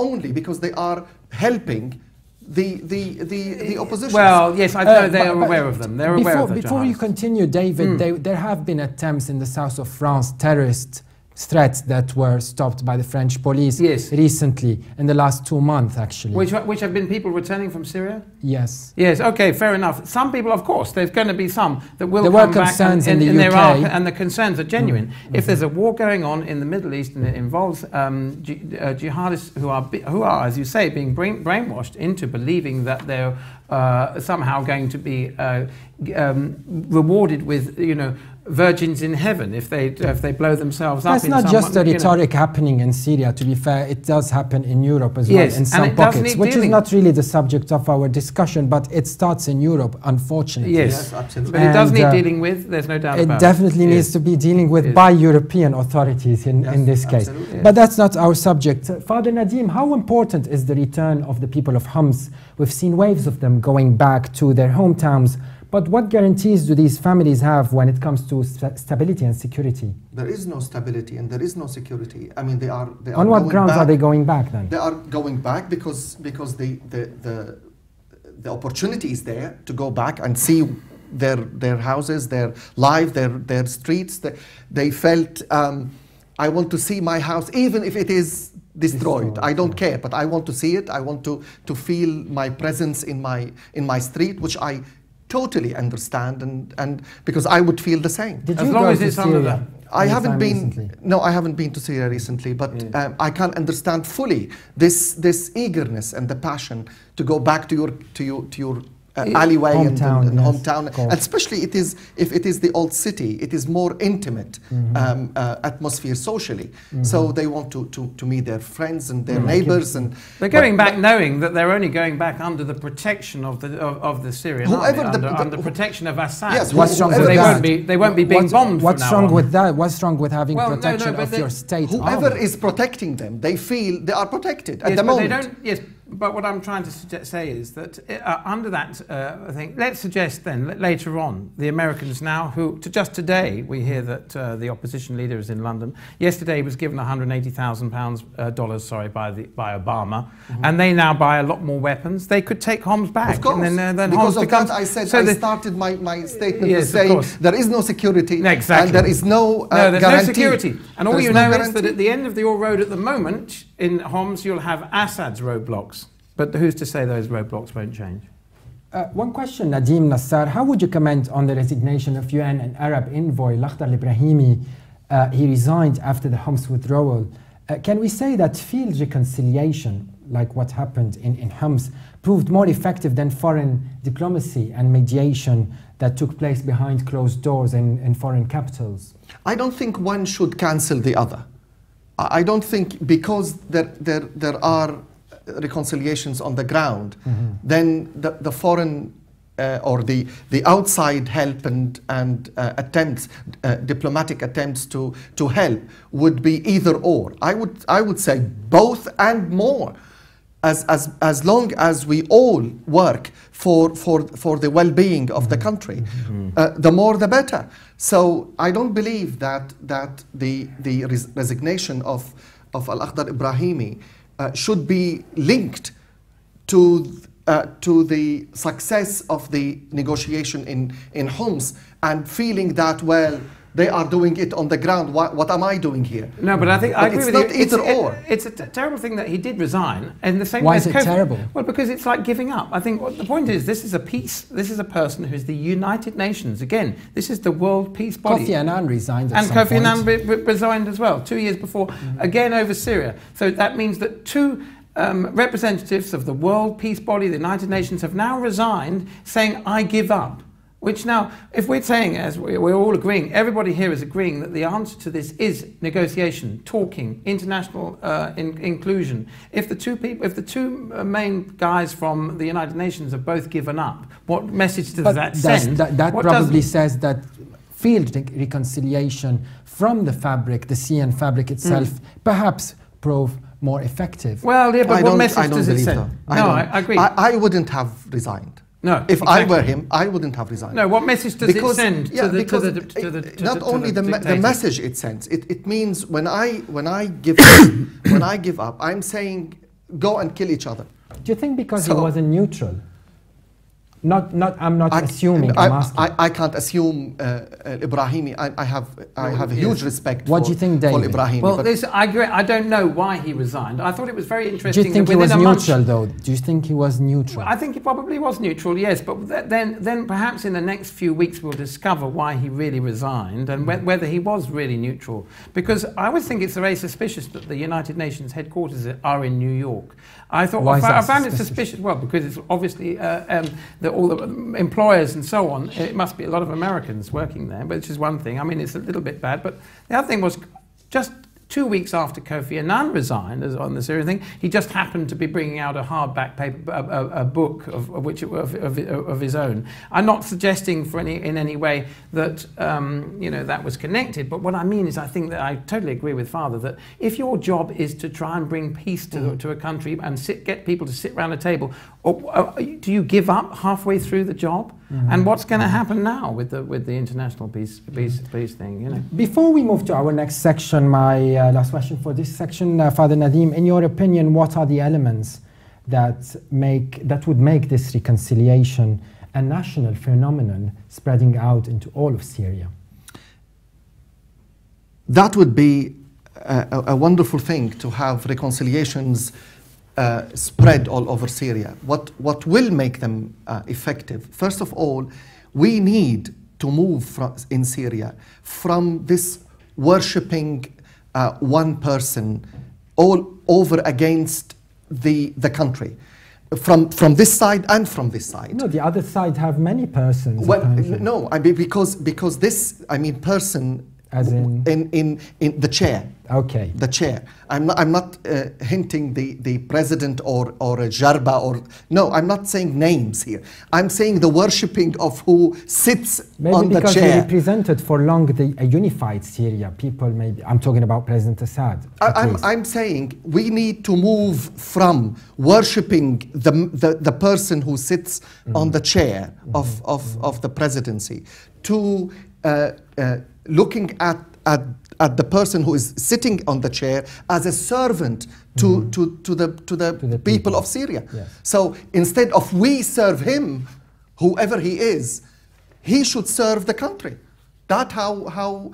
helping the opposition. Well, yes, I know they are aware of them. They're aware of them. Before you continue, David, there have been attempts in the south of France, terrorists threats that were stopped by the French police recently, in the last 2 months actually. Which have been people returning from Syria? Yes. Yes, okay, fair enough. Some people, of course, there's going to be some that will there come were back concerns and in the UK. there are, and the concerns are genuine. If there's a war going on in the Middle East and it involves jihadists who are, as you say, being brainwashed into believing that they're somehow going to be rewarded with, virgins in heaven if they blow themselves up. That's not just a rhetoric happening in Syria, to be fair. It does happen in Europe as well, in some pockets, which is not really the subject of our discussion, but it starts in Europe, unfortunately. Yes, absolutely. But it does need dealing with, there's no doubt about it. It definitely needs to be dealing with by European authorities in this case. But that's not our subject. Father Nadim, how important is the return of the people of Homs? We've seen waves of them going back to their hometowns. But what guarantees do these families have when it comes to stability and security? There is no stability and there is no security. I mean, they are on what grounds are they going back then? They are going back because the opportunity is there to go back and see their houses, their life, their streets. They felt, I want to see my house, even if it is destroyed. I don't care, but I want to see it. I want to feel my presence in my street, which I totally understand, and because I would feel the same. Did you go to Syria? I haven't been. No, I haven't been to Syria recently, but I can understand fully this eagerness and the passion to go back to your alleyway hometown, and hometown, and especially if it is the old city, it is more intimate atmosphere socially. So they want to meet their friends and their neighbors, and they're going back knowing that they're only going back under the protection of the Syrian army, under protection of Assad. Yes, what's wrong with that? They won't be being bombed. What's wrong with that? What's wrong with having protection of your state? Whoever is protecting them, they feel they are protected at the moment. They don't. Yes. But what I'm trying to say is that under that thing, let's suggest then later on the Americans now, just today we hear that the opposition leader is in London. Yesterday he was given $180,000 by Obama, and they now buy a lot more weapons. They could take Homs back. Of course. And then because Homs of that, I said I started my statement with saying there is no security, and there is no there's guarantee. no security. And all you know is that at the end of your road at the moment in Homs you'll have Assad's roadblocks. But who's to say those roadblocks won't change? One question, Nadim Nassar. How would you comment on the resignation of UN and Arab envoy Lakhdar al-Ibrahimi? He resigned after the Homs withdrawal. Can we say that field reconciliation, like what happened in Homs, proved more effective than foreign diplomacy and mediation that took place behind closed doors in foreign capitals? I don't think one should cancel the other. I don't think because there are reconciliations on the ground, then the foreign or the outside help and attempts, diplomatic attempts to help would be either or. I would say both and more. As long as we all work for the well-being of the country, the more the better. So I don't believe that the resignation of al-Akhdar Ibrahimi should be linked to the success of the negotiation in Homs and feeling that, well, they are doing it on the ground. What am I doing here? No, but I think I agree with you. It's not either or. It's a terrible thing that he did resign. And the same Why way is it terrible? Well, because it's like giving up. I think the point is this is a peace. This is a person who is the United Nations. Again, this is the World Peace Body. Kofi Annan resigned at and some Kofi point. Annan resigned as well 2 years before, again over Syria. So that means that two representatives of the World Peace Body, the United Nations, have now resigned, saying, I give up. Which now, if we're saying, as we're all agreeing, everybody here is agreeing that the answer to this is negotiation, talking, international inclusion. If the two main guys from the United Nations have both given up, what message does that send? That probably says that field reconciliation from the fabric, the Syrian fabric itself, perhaps prove more effective. Well, yeah, but what message does it send? I agree. I wouldn't have resigned. No, if I were him, I wouldn't have resigned. No, what message does it send to the not only the message it sends. It means when I give when I give up, I'm saying go and kill each other. Do you think because he wasn't neutral? I'm not assuming. I can't assume Ibrahimi. I have a huge respect what do you think, David? for Ibrahimi. Well, I agree. I don't know why he resigned. I thought it was very interesting. Do you think he was neutral, though? Do you think he was neutral? Well, I think he probably was neutral, yes. But then perhaps in the next few weeks we'll discover why he really resigned and whether he was really neutral. Because I always think it's very suspicious that the United Nations headquarters are in New York. I found it suspicious. Well, because it's obviously all the employers and so on. It must be a lot of Americans working there, which is one thing. I mean, it's a little bit bad. But the other thing was just 2 weeks after Kofi Annan resigned on the Syrian thing, he just happened to be bringing out a hardback paper, a book of his own. I'm not suggesting in any way that that was connected, but what I mean is I think that I totally agree with Father that if your job is to try and bring peace to a country and get people to sit around a table, do you give up halfway through the job? And what's going to happen now with the international peace thing? Before we move to our next section, my last question for this section, Father Nadim, in your opinion, what are the elements that would make this reconciliation a national phenomenon spreading out into all of Syria? That would be a wonderful thing to have reconciliations spread all over Syria. What will make them effective? First of all, we need to move in Syria from this worshipping one person all over against the country, from this side and from this side. No, the other side have many persons. Well, no, I mean because this, I mean person. As in the chair. Okay. The chair. I'm not hinting the president or a jarba or no. I'm not saying names here. I'm saying the worshipping of who sits on the chair. Maybe because he represented for long a unified Syria. People maybe. I'm talking about President Assad. I'm saying we need to move from worshipping the person who sits on the chair of the presidency to looking at the person who is sitting on the chair as a servant to the people of Syria. Yes. So instead of we serve him, whoever he is, he should serve the country. That's how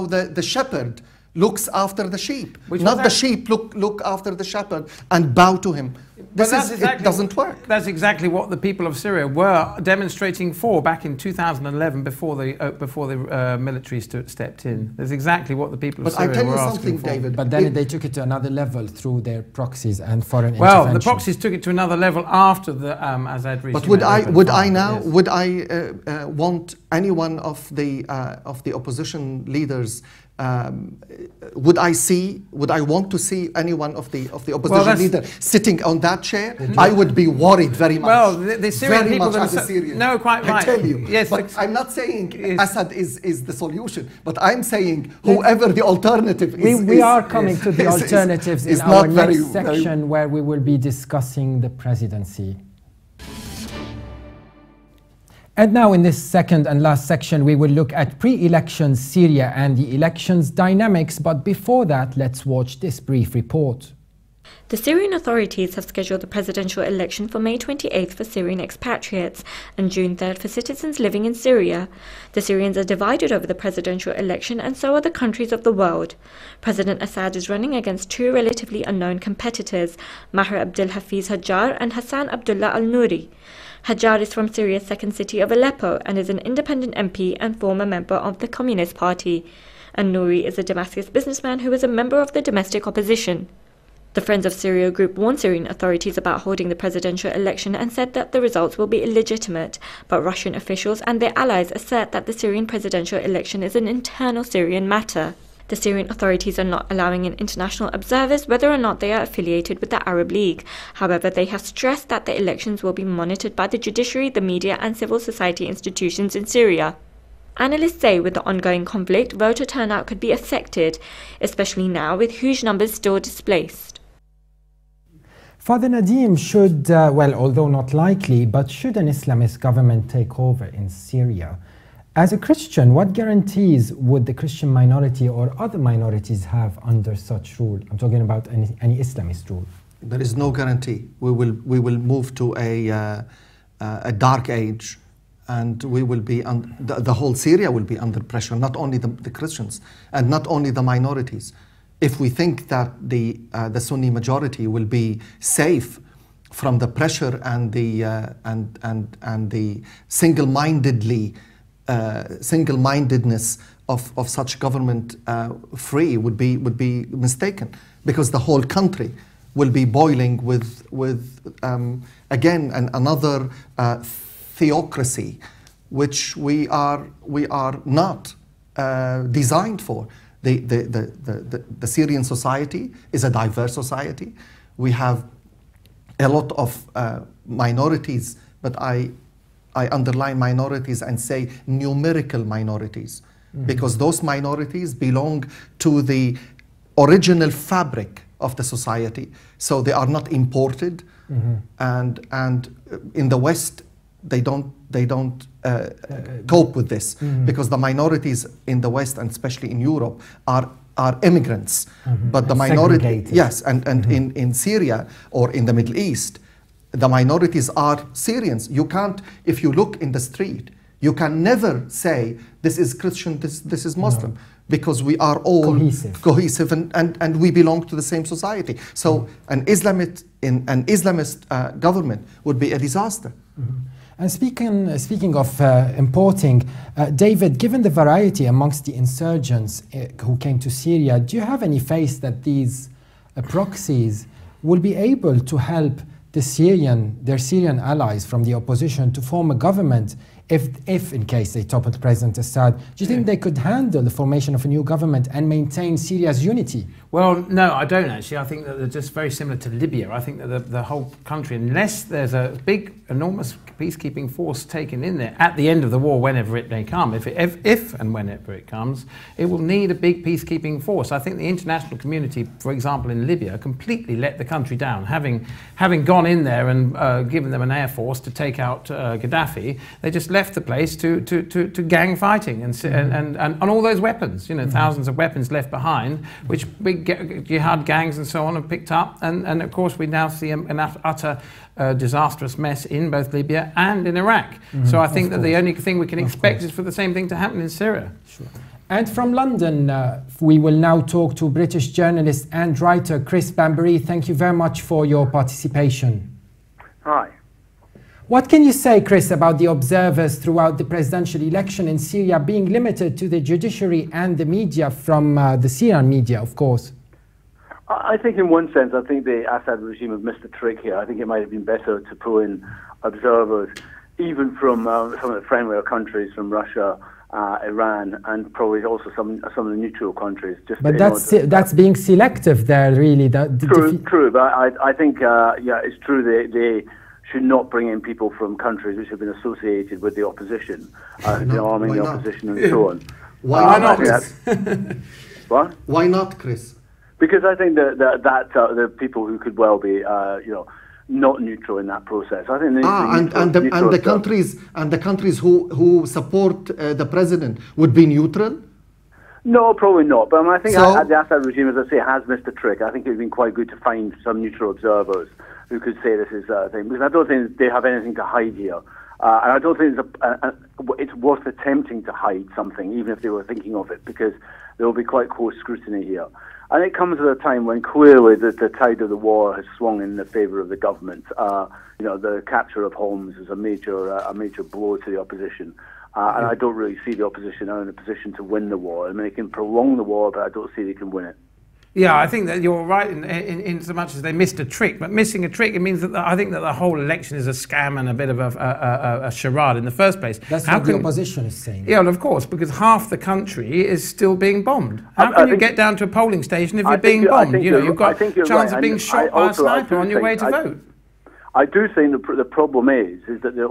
the shepherd looks after the sheep. Not the sheep look after the shepherd and bow to him. It doesn't work. That's exactly what the people of Syria were demonstrating for back in 2011 before the military stepped in. That's exactly what the people of Syria were asking for. But I tell you something, David. But then they took it to another level through their proxies and foreign intervention. Well, the proxies took it to another level after the Assad regime. But would I want any one of the opposition leaders? Would I want to see any one of the opposition leader sitting on that chair? I would be worried very much. Well, the Syrian people themselves. No, quite right. I tell you. Yes, but I'm not saying Assad is the solution, but I'm saying whoever the alternative is. We are coming to the alternatives in our next section where we will be discussing the presidency. And now in this second and last section, we will look at pre-election Syria and the elections dynamics. But before that, let's watch this brief report. The Syrian authorities have scheduled the presidential election for May 28th for Syrian expatriates and June 3rd for citizens living in Syria. The Syrians are divided over the presidential election, and so are the countries of the world. President Assad is running against two relatively unknown competitors, Maher Abdel Hafiz Hajjar and Hassan Abdullah al-Nouri. Hajjar is from Syria's second city of Aleppo and is an independent MP and former member of the Communist Party. And Nouri is a Damascus businessman who is a member of the domestic opposition. The Friends of Syria group warned Syrian authorities about holding the presidential election and said that the results will be illegitimate, but Russian officials and their allies assert that the Syrian presidential election is an internal Syrian matter. The Syrian authorities are not allowing in international observers whether or not they are affiliated with the Arab League. However, they have stressed that the elections will be monitored by the judiciary, the media and civil society institutions in Syria. Analysts say with the ongoing conflict, voter turnout could be affected, especially now with huge numbers still displaced. Father Nadim, should, although not likely, but should an Islamist government take over in Syria? As a Christian, what guarantees would the Christian minority or other minorities have under such rule? I'm talking about any Islamist rule. There is no guarantee. We will move to a a dark age, and we will be the whole Syria will be under pressure, not only the Christians and not only the minorities. If we think that the Sunni majority will be safe from the pressure and the single-mindedness of such government free would be mistaken, because the whole country will be boiling with again another theocracy, which we are not designed for. The Syrian society is a diverse society. We have a lot of minorities, but I underline minorities and say numerical minorities, because those minorities belong to the original fabric of the society. So they are not imported, and in the West they don't cope with this, because the minorities in the West and especially in Europe are immigrants, but the minority, yes, and in Syria or in the Middle East, the minorities are Syrians. You can't, if you look in the street, you can never say this is Christian, this is Muslim. No. Because we are all cohesive and we belong to the same society. So an Islamist government would be a disaster. And speaking of importing, David, given the variety amongst the insurgents who came to Syria, do you have any faith that these proxies will be able to help their Syrian allies from the opposition to form a government if in case they toppled President Assad? Do you think they could handle the formation of a new government and maintain Syria's unity? Well, no, I don't actually. I think that they're just very similar to Libya. I think that the whole country, unless there's a big, enormous peacekeeping force taken in there at the end of the war, whenever it may come, if and whenever it comes, it will need a big peacekeeping force. I think the international community, for example, in Libya, completely let the country down. Having gone in there and given them an air force to take out Gaddafi, they just left the place to gang fighting and all those weapons, thousands of weapons left behind, which big jihad gangs and so on have picked up, and of course we now see an utter disastrous mess in both Libya and in Iraq. So I think that the only thing we can expect is for the same thing to happen in Syria. Sure. And from London, we will now talk to British journalist and writer Chris Bambury. Thank you very much for your participation. Hi. What can you say, Chris, about the observers throughout the presidential election in Syria being limited to the judiciary and the media, from the Syrian media, of course? I think in one sense, I think the Assad regime have missed a trick here. I think it might have been better to pull in observers, even from some of the friendlier countries, from Russia, Iran, and probably also some of the neutral countries. But that's being selective there, really. True, but I think, it's true they should not bring in people from countries which have been associated with the opposition, arming the opposition and so on. Why not, Chris? What? Why not, Chris? Because I think that there are people who could well be, not neutral in that process. I think the countries who support the president would be neutral. No, probably not. But I think the Assad regime, as I say, has missed a trick. I think it would have been quite good to find some neutral observers who could say this is a thing, because I don't think they have anything to hide here. And I don't think it's worth attempting to hide something, even if they were thinking of it, because there will be quite close scrutiny here. And it comes at a time when clearly the tide of the war has swung in the favour of the government. The capture of Homs is a major blow to the opposition. And I don't really see the opposition now in a position to win the war. I mean, they can prolong the war, but I don't see they can win it. Yeah, I think that you're right in so much as they missed a trick. But missing a trick, it means that I think that the whole election is a scam and a bit of a charade in the first place. That's what the opposition is saying. Yeah, well, of course, because half the country is still being bombed. How can you get down to a polling station if you're being bombed? You've got a chance of being shot by a sniper on your way to vote. I do think the problem is that the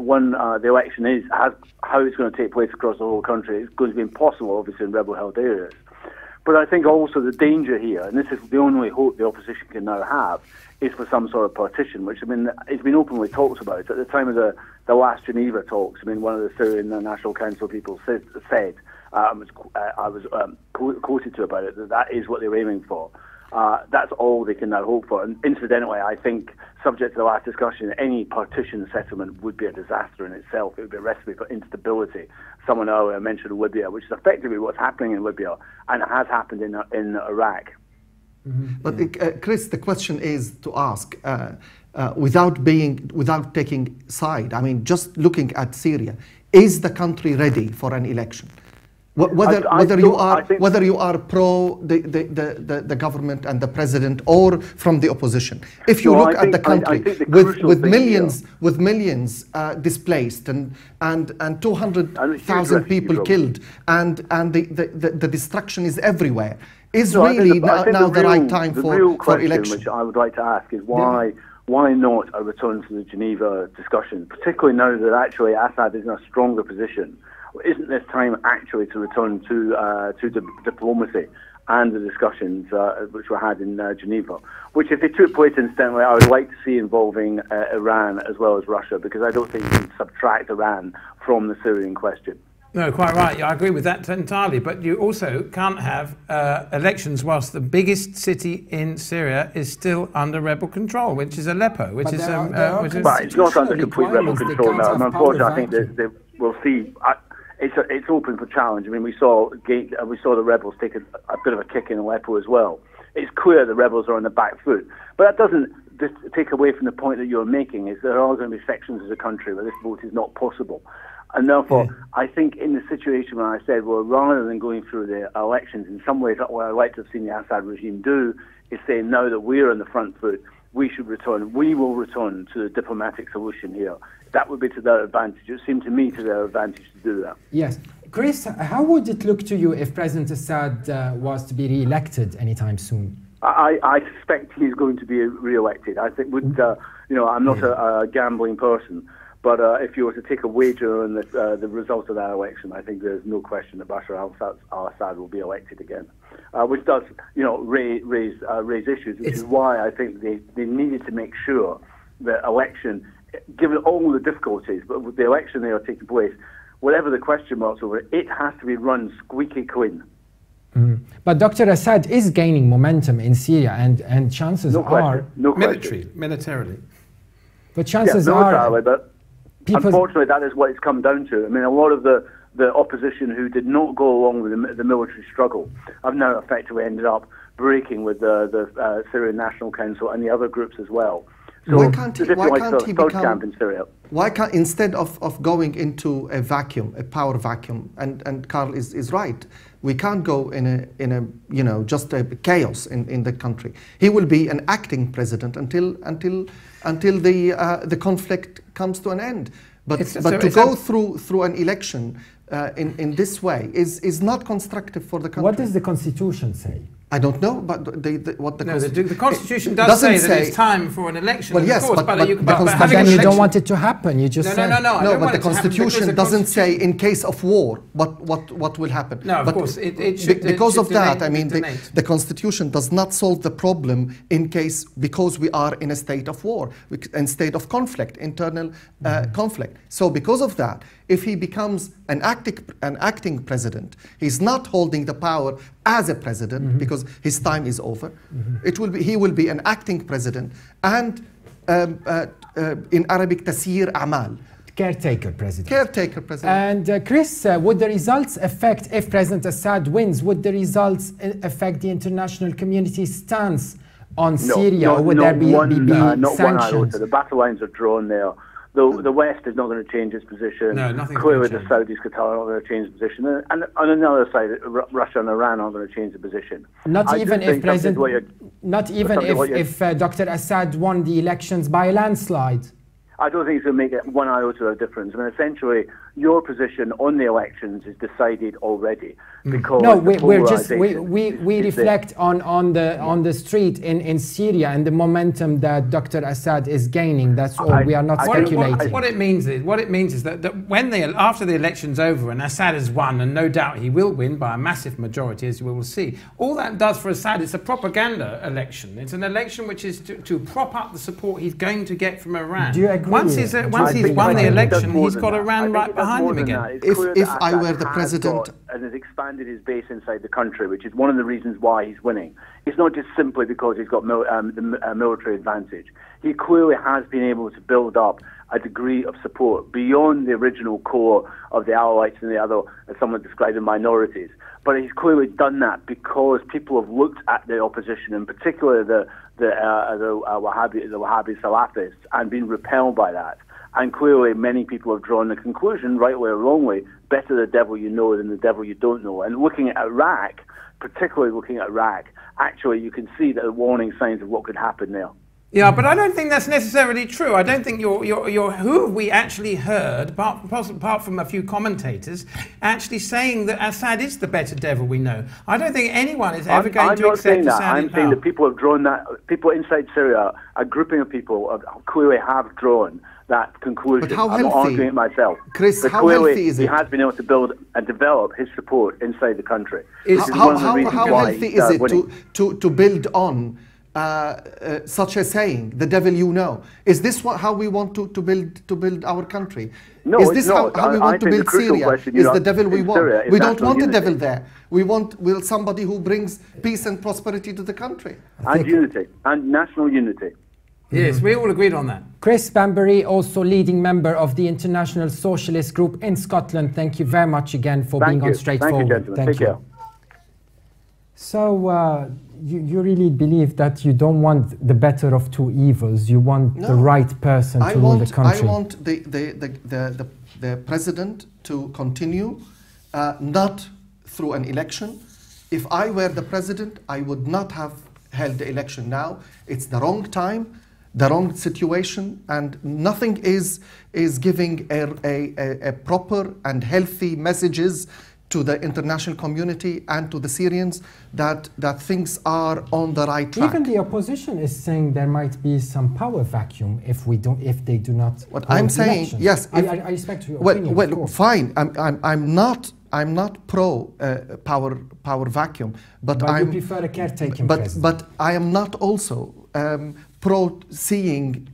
election is how it's going to take place across the whole country. It's going to be impossible, obviously, in rebel-held areas. But I think also the danger here, and this is the only hope the opposition can now have, is for some sort of partition, which, it's been openly talked about. At the time of the last Geneva talks, one of the Syrian National Council people said I was quoted to about it, that is what they're aiming for. That's all they can now hope for. And incidentally, I think subject to the last discussion, any partition settlement would be a disaster in itself. It would be a recipe for instability. Someone earlier mentioned Libya, which is effectively what's happening in Libya, and it has happened in Iraq. But Chris, the question is to ask, without taking side. I mean, just looking at Syria, is the country ready for an election? Whether you are pro the government and the president or from the opposition, if you look at the country with millions displaced and 200,000 people killed and the destruction is everywhere, is really now the right time for election? Which I would like to ask is why not a return to the Geneva discussion, particularly now that actually Assad is in a stronger position? Isn't this time actually to return to diplomacy and the discussions which were had in Geneva, which if they took place incidentally, I would like to see involving Iran as well as Russia, because I don't think you can subtract Iran from the Syrian question. No, quite right. I agree with that entirely. But you also can't have elections whilst the biggest city in Syria is still under rebel control, which is Aleppo, which is... But it's not under complete rebel control now. And unfortunately, I think we'll see... It's open for challenge. I mean, we saw the rebels take a bit of a kick in Aleppo as well. It's clear the rebels are on the back foot. But that doesn't take away from the point that you're making, is there are going to be sections of the country where this vote is not possible. And therefore, I think in the situation where I said, well, rather than going through the elections, in some ways what I'd like to have seen the Assad regime do is say, now that we're on the front foot, we will return to the diplomatic solution here. That would be to their advantage. It seemed to me to their advantage to do that. Yes. Chris, how would it look to you if President Assad was to be re-elected anytime soon? I suspect he's going to be re-elected. I think I'm not a gambling person, but if you were to take a wager on the result of that election, I think there's no question that Bashar al-Assad will be elected again, which does raise issues, which is why I think they needed to make sure that election, given all the difficulties, but with the election they are taking place, whatever the question marks over it, it has to be run squeaky clean. But Dr. Assad is gaining momentum in Syria, and chances are... Militarily. But chances are... But unfortunately, that is what it's come down to. I mean, a lot of the opposition who did not go along with the military struggle have now effectively ended up breaking with the Syrian National Council and the other groups as well. So why can't he become camp in Syria? Why can't, instead of going into a vacuum, a power vacuum, and Carl is right, we can't go in a just a chaos in the country. He will be an acting president until the conflict comes to an end. But to go through an election in this way is not constructive for the country. What does the Constitution say? I don't know, but the Constitution does say that it's time for an election. Well, yes, of course, but then you don't want it to happen. You just said no. But the Constitution doesn't say in case of war what will happen. No, of course, it should. Because of that, I mean, the Constitution does not solve the problem because we are in a state of war, in state of conflict, internal conflict. So because of that, if he becomes an acting president, he's not holding the power as a president because his time is over. He will be an acting president and in Arabic tasir amal. Caretaker president. Caretaker president. And Chris, would the results affect, if President Assad wins, would the results affect the international community's stance on Syria, or would there be sanctions? One iota. The battle lines are drawn there. The West is not going to change its position. No, nothing. Clearly, the Saudis, Qatar are not going to change the position. And on another side, Russia and Iran aren't going to change the position. Not even if Dr. Assad won the elections by a landslide. I don't think it's going to make one iota of difference. I mean, essentially, your position on the elections is decided already. Because no, we reflect on the street in Syria and the momentum that Dr. Assad is gaining. That's all. We are not speculating. What it means is that when after the election's over and Assad has won, and no doubt he will win by a massive majority, as we will see, all that does for Assad is a propaganda election. It's an election which is to prop up the support he's going to get from Iran. Do you agree? Once he's won the election, he's got Iran right behind him again. If I were the president... And has expanded his base inside the country, which is one of the reasons why he's winning. It's not just simply because he's got the military advantage. he clearly has been able to build up a degree of support beyond the original core of the Alawites and the other, as someone described, the minorities. But he's clearly done that because people have looked at the opposition, in particular the Wahhabi Salafists, and been repelled by that. And clearly many people have drawn the conclusion, rightly or wrongly, better the devil you know than the devil you don't know. And looking at Iraq, particularly looking at Iraq, actually you can see the warning signs of what could happen there. Yeah, but I don't think that's necessarily true. I don't think who have we actually heard, apart from a few commentators, actually saying that Assad is the better devil we know. I don't think anyone is ever going to accept Assad. I'm saying that people have drawn that, people inside Syria, a grouping of people clearly have drawn that conclusion. But how healthy? I'm not arguing it myself. Chris, but how healthy is it? He has been able to build and develop his support inside the country. How healthy is it to build on such a saying, the devil you know? Is this how we want to build our country? No, is this how we want to build Syria? Is the devil we want? Syria, we don't want a devil there. We want somebody who brings peace and prosperity to the country. And unity, and national unity. Yes, we all agreed on that. Chris Bambury, also leading member of the International Socialist Group in Scotland. Thank you very much again for being on Straightforward. Thank you, gentlemen. Take care. So you really believe that you don't want the better of two evils. You want the right person to rule the country. I want the president to continue, not through an election. If I were the president, I would not have held the election now. It's the wrong time, the wrong situation, and nothing is giving a proper and healthy messages to the international community and to the Syrians that things are on the right track. Even the opposition is saying there might be some power vacuum if they do not. What I'm saying, elections. yes. I respect your opinion. Well, fine. I'm not pro power vacuum, but you prefer a caretaking president. But I am not also pro seeing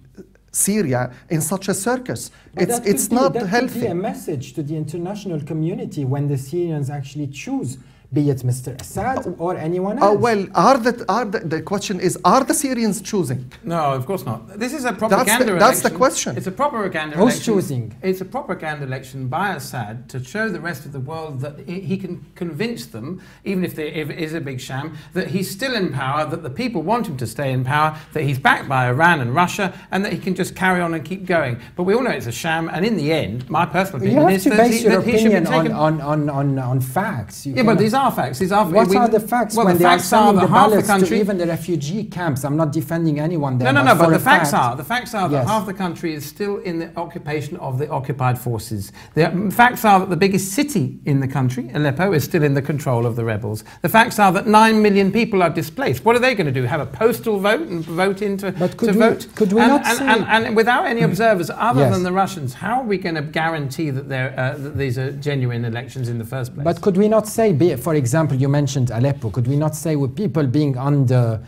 Syria in such a circus. It's not healthy. That could be a message to the international community when the Syrians actually choose, be it Mr. Assad or anyone else. Well, the question is, are the Syrians choosing? No, of course not. This is a propaganda election. That's the question. It's a propaganda election. Who's choosing? It's a propaganda election by Assad to show the rest of the world that he can convince them, even if it is a big sham, that he's still in power, that the people want him to stay in power, that he's backed by Iran and Russia, and that he can just carry on and keep going. But we all know it's a sham, and in the end, my personal opinion is that he should be taken... on facts. Yeah, but these are facts. What are the facts when they are sending the ballots to even the refugee camps? I'm not defending anyone there. No, but the facts are that yes, half the country is still in the occupation of the occupied forces. The facts are that the biggest city in the country, Aleppo, is still in the control of the rebels. The facts are that 9 million people are displaced. What are they going to do? Have a postal vote and vote into vote? Could we not say... And without any observers other than the Russians, how are we going to guarantee that that these are genuine elections in the first place? But could we not say, for example, you mentioned Aleppo, could we not say with people being under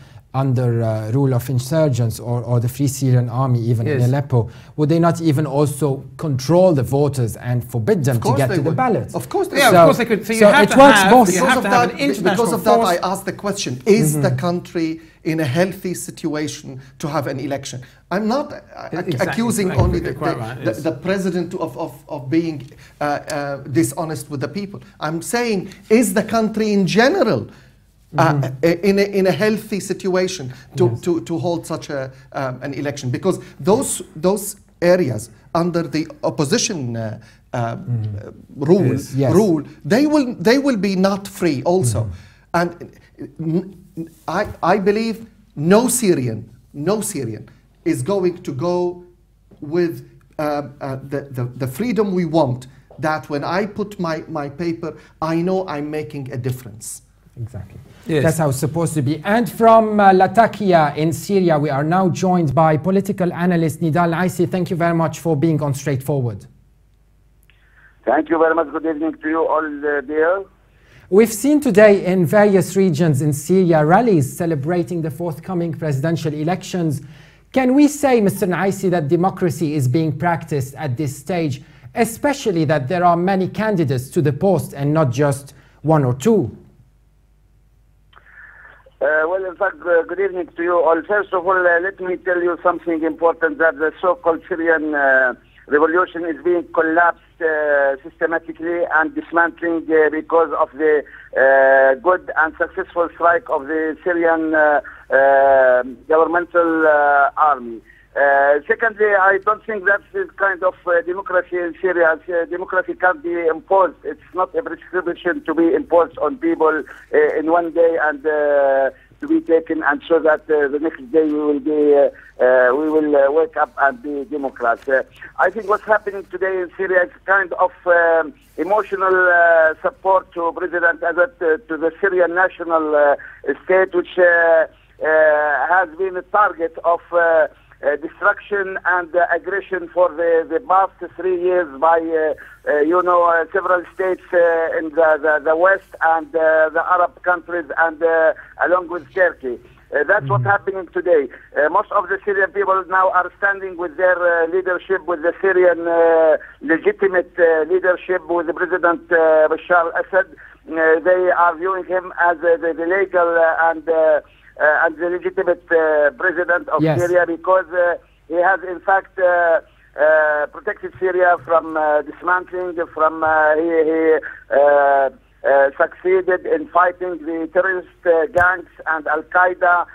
rule of insurgents or the Free Syrian Army even in Aleppo, would they not even also control the voters and forbid them to get to the ballots? Of course they would. Of course they could. So you have to have an international Because of that, I asked the question, is the country in a healthy situation to have an election? I'm not accusing only the president of being dishonest with the people. I'm saying, is the country in general in a healthy situation to hold such an election? Because those areas under the opposition rule, they will be not free also. And I believe no Syrian is going to go with the freedom we want, that when I put my paper, I know I'm making a difference. Exactly. Yes. That's how it's supposed to be. And from Latakia in Syria, we are now joined by political analyst Nidal Aisi. Thank you very much for being on Straightforward. Thank you very much. Good evening to you all there. We've seen today in various regions in Syria rallies celebrating the forthcoming presidential elections. Can we say, Mr. Naisi, that democracy is being practiced at this stage, especially that there are many candidates to the post and not just one or two? Well, in fact, good evening to you all. First of all, let me tell you something important, that the so-called Syrian revolution is being collapsed systematically and dismantling because of the good and successful strike of the Syrian governmental army. Secondly, I don't think that's this kind of democracy in Syria. Democracy can't be imposed. It's not a prescription to be imposed on people in one day and to be taken, and so that the next day we will wake up and be Democrats. I think what's happening today in Syria is kind of emotional support to President Assad, to the Syrian national state, which has been a target of destruction and aggression for the past 3 years by, several states in the West and the Arab countries, and along with Turkey. That's what's happening today. Most of the Syrian people now are standing with their leadership, with the Syrian legitimate leadership, with the President Bashar Assad. They are viewing him as the legal and the legitimate president of Syria, because he has in fact protected Syria from dismantling, from he succeeded in fighting the terrorist gangs and Al-Qaeda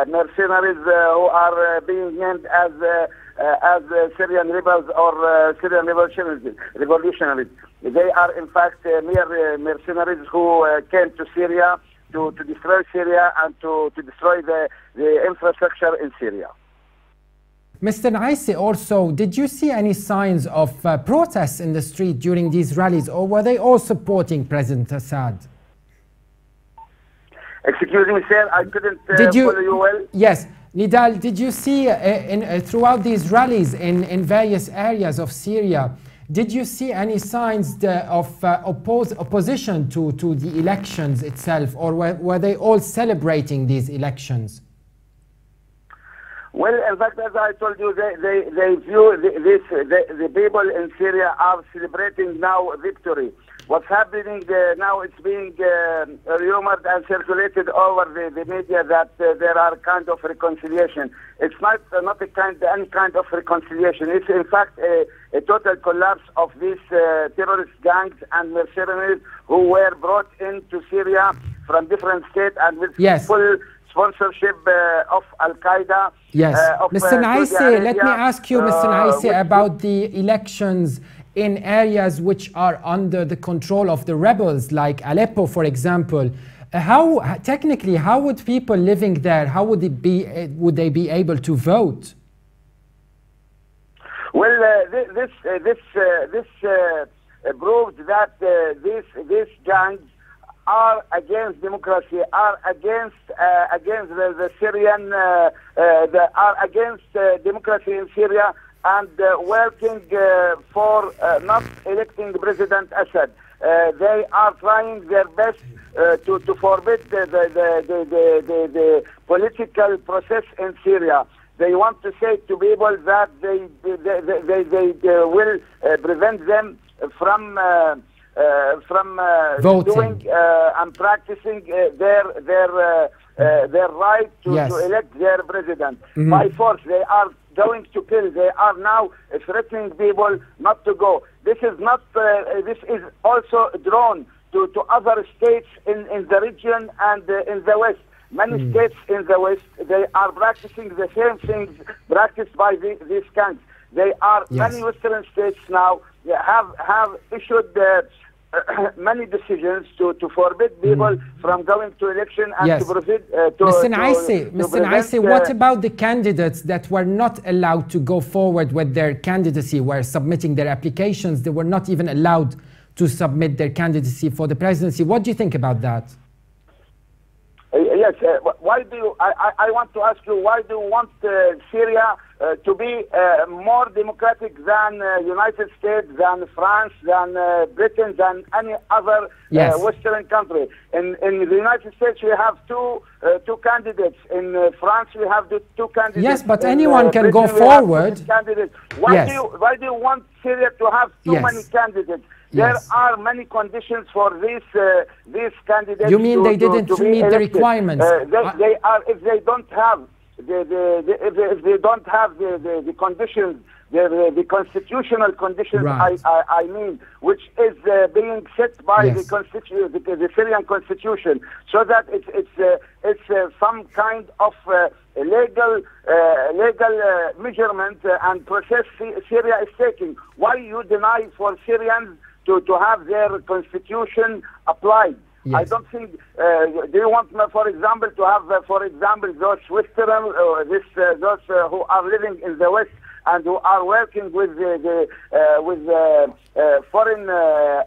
mercenaries who are being named as Syrian rebels or Syrian revolutionaries. They are in fact mere mercenaries who came to Syria to destroy Syria and to destroy the infrastructure in Syria. Mr. Naisi, also, did you see any signs of protests in the street during these rallies, or were they all supporting President Assad? Excuse me, sir, I couldn't follow you well. Yes. Nidal, did you see throughout these rallies in various areas of Syria, did you see any signs of opposition to the elections itself, or were they all celebrating these elections? Well, in fact, as I told you, they view the people in Syria are celebrating now victory. What's happening now, it's being rumored and circulated over the media that there are kind of reconciliation. It's not any kind of reconciliation. It's in fact a total collapse of these terrorist gangs and mercenaries who were brought into Syria from different states and with full sponsorship of Al-Qaeda. Yes. Mr. Naisi, let me ask you, Mr. Naisi, about the elections in areas which are under the control of the rebels, like Aleppo, for example. Technically, how would people living there, how would they be able to vote? Well, this proves that these gangs are against democracy, are against the Syrian, are against democracy in Syria, and working for not electing President Assad. They are trying their best to forbid the political process in Syria. They want to say to people that they will prevent them from doing and practicing their right to elect their president by force. They are going to kill. They are now threatening people not to go. This is not. This is also drawn to other states in the region and in the West. Many states in the West, they are practicing the same things practiced by these gangs. They are many Western states now have issued many decisions to forbid people from going to election and to proceed to... Mr. Naisi, what about the candidates that were not allowed to go forward with their candidacy, were submitting their applications? They were not even allowed to submit their candidacy for the presidency. What do you think about that? Yes, why do you... I want to ask you, why do you want Syria to be more democratic than United States, than France, than Britain, than any other Western country. In the United States, we have two candidates. In France, we have the two candidates. Yes, but anyone can go forward. Why do you want Syria to have too many candidates? There are many conditions for these candidates. You mean they didn't meet the requirements? They are, if they don't have if they don't have the conditions, the constitutional conditions, I mean, which is being set by the Syrian constitution, so that it's some kind of legal measurement and process Syria is taking. Why you deny for Syrians to have their constitution applied? Yes. I don't think. Do you want, for example, to have, for example, those Western, those who are living in the West and who are working with foreign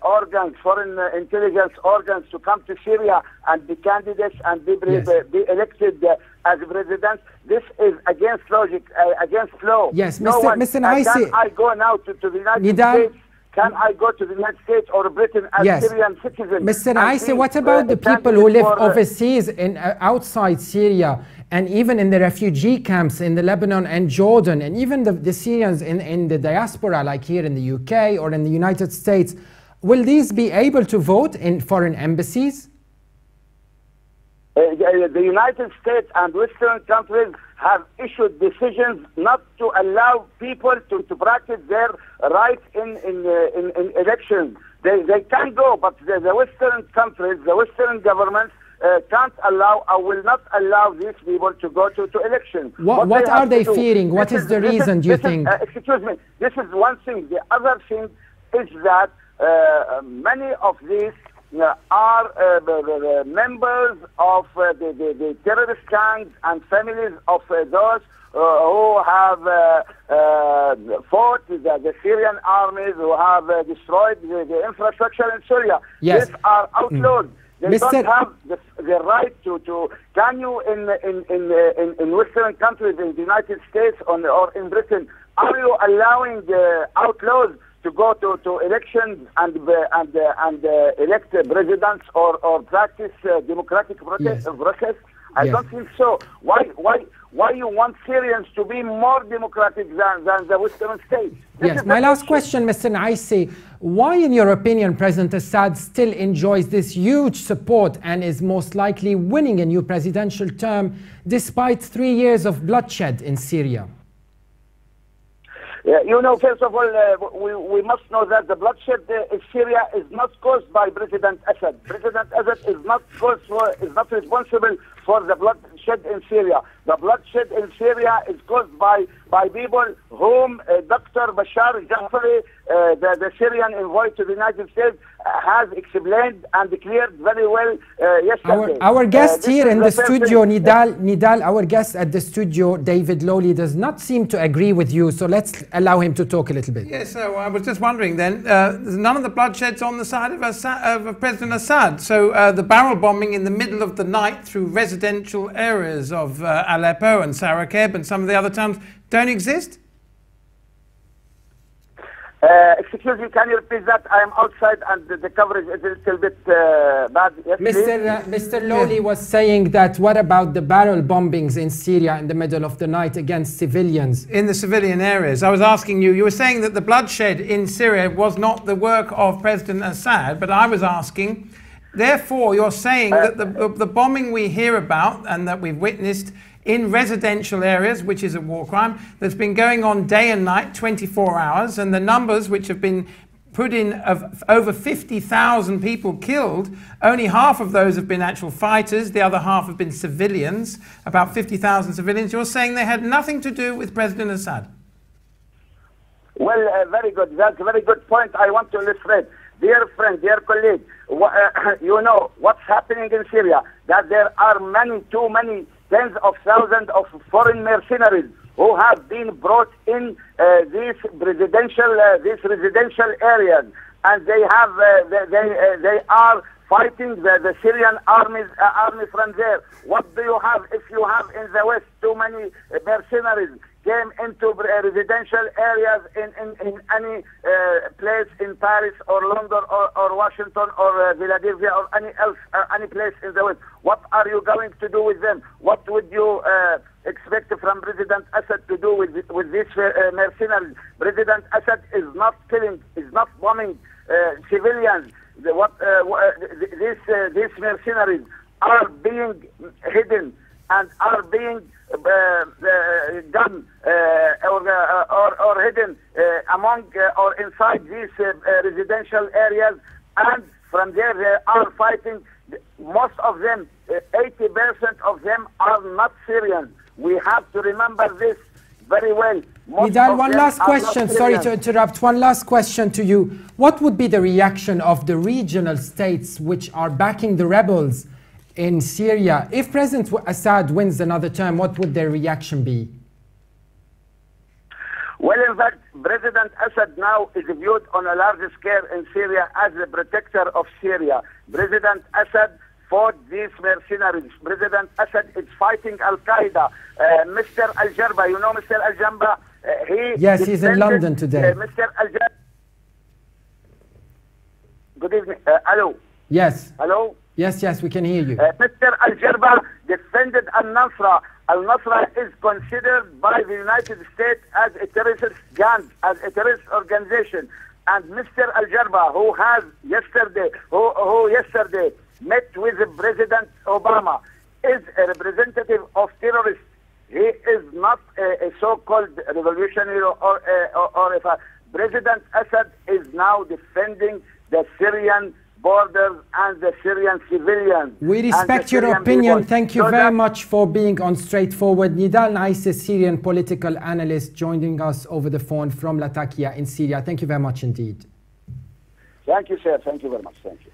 organs, foreign intelligence organs, to come to Syria and be candidates and be elected as president? This is against logic, against law. Yes, Mr. Naisi. I go now to the United States. Can I go to the United States or Britain as Syrian citizen? Mr. Naisi, what about the people who live overseas, outside Syria, and even in the refugee camps in the Lebanon and Jordan, and even the Syrians in the diaspora, like here in the UK or in the United States? Will these be able to vote in foreign embassies? The United States and Western countries have issued decisions not to allow people to practice their rights in elections. They can go, but the Western countries, the Western governments can't allow or will not allow these people to go to elections. What are they fearing? What is the reason, do you think? Excuse me, this is one thing. The other thing is that many of these are members of the terrorist gangs and families of those who have fought the Syrian armies, who have destroyed the infrastructure in Syria. Yes. These are outlaws. They don't have the right to. Can you in Western countries, in the United States or in Britain, are you allowing the outlaws to go to elections and elect presidents or practice democratic process? I don't think so. Why you want Syrians to be more democratic than the Western states? Yes, my last question, Mr. Naisi. Why, in your opinion, President Assad still enjoys this huge support and is most likely winning a new presidential term despite 3 years of bloodshed in Syria? You know, first of all, we must know that the bloodshed in Syria is not caused by President Assad. President Assad is not responsible for the bloodshed in Syria. The bloodshed in Syria is caused by people whom Dr. Bashar Jafari, the Syrian envoy to the United States, has explained and declared very well yesterday. Our guest here in the studio, Nidal, our guest at the studio, David Lowley, does not seem to agree with you, so let's allow him to talk a little bit. Yes, so I was just wondering then, none of the bloodshed's on the side of President Assad, so the barrel bombing in the middle of the night through residential areas of Aleppo and Sarakeb and some of the other towns don't exist? Excuse me, can you repeat that? I am outside and the coverage is a little bit bad. Yes, Mr. Lowley was saying that what about the barrel bombings in Syria in the middle of the night against civilians? In the civilian areas. I was asking you, you were saying that the bloodshed in Syria was not the work of President Assad, but I was asking, therefore you're saying that the bombing we hear about and that we've witnessed in residential areas, which is a war crime, that's been going on day and night, 24 hours, and the numbers which have been put in of over 50,000 people killed, only half of those have been actual fighters, the other half have been civilians, about 50,000 civilians. You're saying they had nothing to do with President Assad? Well, very good. That's a very good point. I want to illustrate. Dear friend, dear colleague, you know what's happening in Syria, that there are too many tens of thousands of foreign mercenaries who have been brought in these residential areas, and they are fighting the Syrian army from there. What do you have if you have in the West too many mercenaries came into residential areas in any place in Paris or London or Washington or Philadelphia or any place in the West? What are you going to do with them? What would you expect from President Assad to do with these mercenaries? President Assad is not killing, is not bombing civilians. These mercenaries are being hidden and are being done or hidden among or inside these residential areas, and from there they are fighting. Most of them, 80% of them, are not Syrians. We have to remember this very well. Nidal, one last question. Sorry to interrupt. One last question to you. What would be the reaction of the regional states which are backing the rebels in Syria? If President Assad wins another term, what would their reaction be? Well, in fact, President Assad now is viewed on a large scale in Syria as the protector of Syria. President Assad fought these mercenaries. President Assad is fighting Al-Qaeda. Mr. Al-Jarba, you know Mr. Al-Jarba? Yes, he's in London today. Mr. Al-Jarba. Good evening. Hello. Yes. Hello. Yes, we can hear you. Mr. Al-Jarba defended al-Nusra. Al-Nusra is considered by the United States as a terrorist gang, as a terrorist organization. And Mr. Al-Jarba, who yesterday met with President Obama, is a representative of terrorists. He is not a so-called revolutionary or a President Assad is now defending the Syrian borders and the Syrian civilians. We respect your opinion. People. Thank you very much for being on Straightforward. Nidal Naisi, Syrian political analyst, joining us over the phone from Latakia in Syria. Thank you very much indeed. Thank you, sir. Thank you very much. Thank you.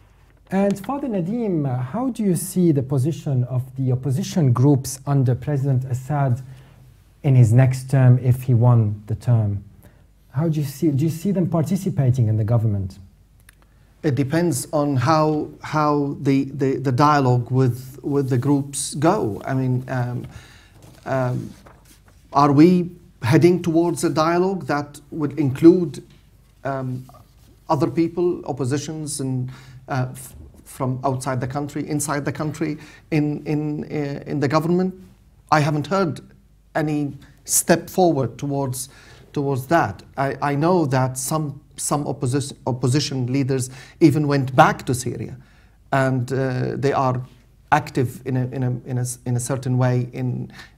And Father Nadim, how do you see the position of the opposition groups under President Assad in his next term if he won the term? How do you see them participating in the government? It depends on how the dialogue with the groups go. I mean, are we heading towards a dialogue that would include other people, oppositions, and from outside the country, inside the country, in the government? I haven't heard any step forward towards that. I know that some opposition leaders even went back to Syria, and they are active in a certain way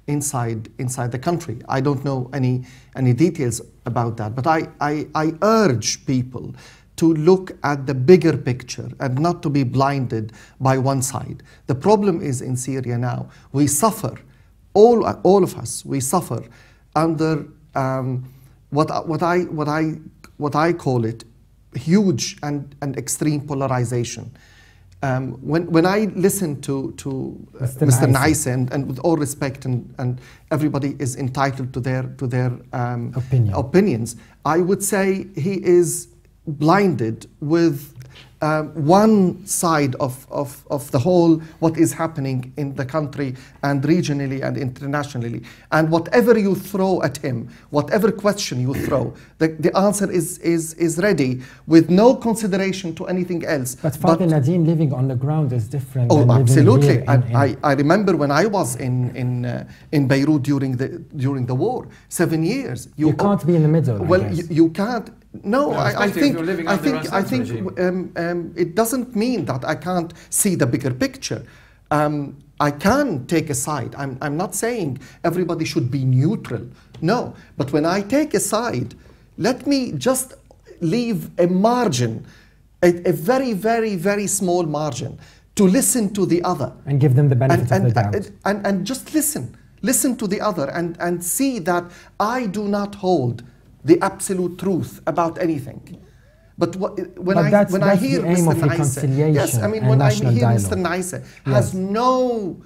inside the country. I don't know any details about that, but I urge people to look at the bigger picture and not to be blinded by one side. The problem is in Syria now, we suffer, all of us, we suffer under what I call it huge and extreme polarization. When I listen to Mr. Naisi, and with all respect, and everybody is entitled to their opinions, I would say he is blinded with one side of the whole, what is happening in the country and regionally and internationally. And whatever you throw at him, whatever question you throw, the answer is ready with no consideration to anything else. But Father Nadim, living on the ground is different. Oh, absolutely. I remember when I was in Beirut during the war, 7 years. You can't be in the middle. Well, you can't. No, I think regime. It doesn't mean that I can't see the bigger picture. I can take a side. I'm not saying everybody should be neutral. No, but when I take a side, let me just leave a margin, a very, very, very small margin, to listen to the other. And give them the benefit of the doubt. And just listen to the other and see that I do not hold the absolute truth about anything. But when I hear Mr. Naisi, yes, I mean, when I hear Mr. Naisi has no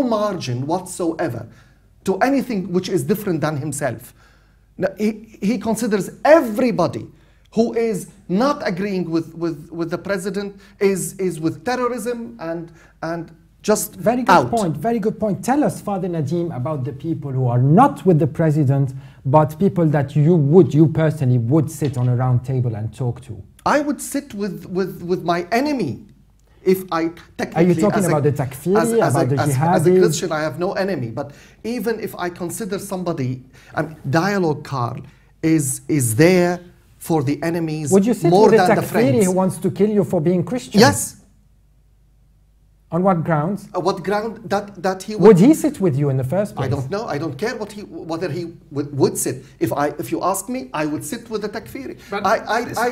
margin whatsoever to anything which is different than himself. Now, he considers everybody who is not agreeing with the president is with terrorism and just very good out. point. Very good point. Tell us, Father Nadim, about the people who are not with the president, but people that you personally would sit on a round table and talk to. I would sit with my enemy. If I technically, are you talking about the takfiri, about the jihadis? As a Christian, I have no enemy. But even if I consider somebody, dialogue, Carl, is there for the enemies more than the friends. Would you sit with the takfiri who wants to kill you for being Christian? Yes. On what grounds? What ground that he would he sit with you in the first place? I don't know. I don't care whether he would sit. If you ask me, I would sit with the takfiri. But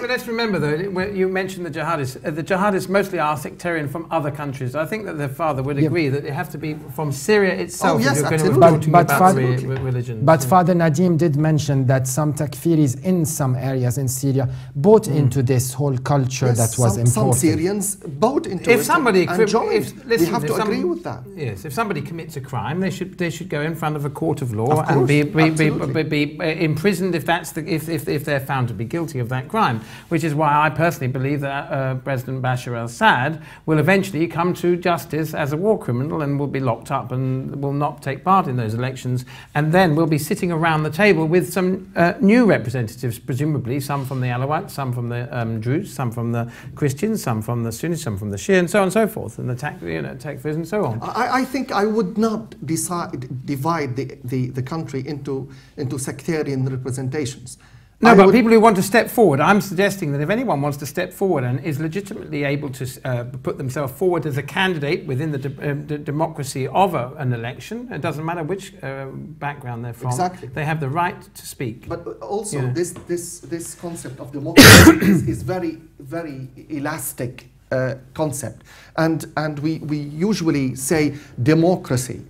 let's remember though, you mentioned the jihadists. The jihadists mostly are sectarian from other countries. I think that their father would agree that they have to be from Syria itself. Oh yes, if you're absolutely. going to about religion. But Father Nadim did mention that some takfiris in some areas in Syria bought into this whole culture that was important. Some Syrians bought into it. If somebody we have to agree with that. Yes, if somebody commits a crime, they should go in front of a court of law and be imprisoned if they're found to be guilty of that crime. Which is why I personally believe that President Bashar al-Assad will eventually come to justice as a war criminal and will be locked up and will not take part in those elections. And then we'll be sitting around the table with some new representatives, presumably some from the Alawites, some from the Druze, some from the Christians, some from the Sunnis, some from the Shia, and so on and so forth, and the takfirs and so on. I think I would not divide the country into sectarian representations. No, but people who want to step forward, I'm suggesting that if anyone wants to step forward and is legitimately able to put themselves forward as a candidate within the democracy of an election, it doesn't matter which background they're from, exactly. They have the right to speak. But also this concept of democracy is very, very elastic concept. And we usually say democracy.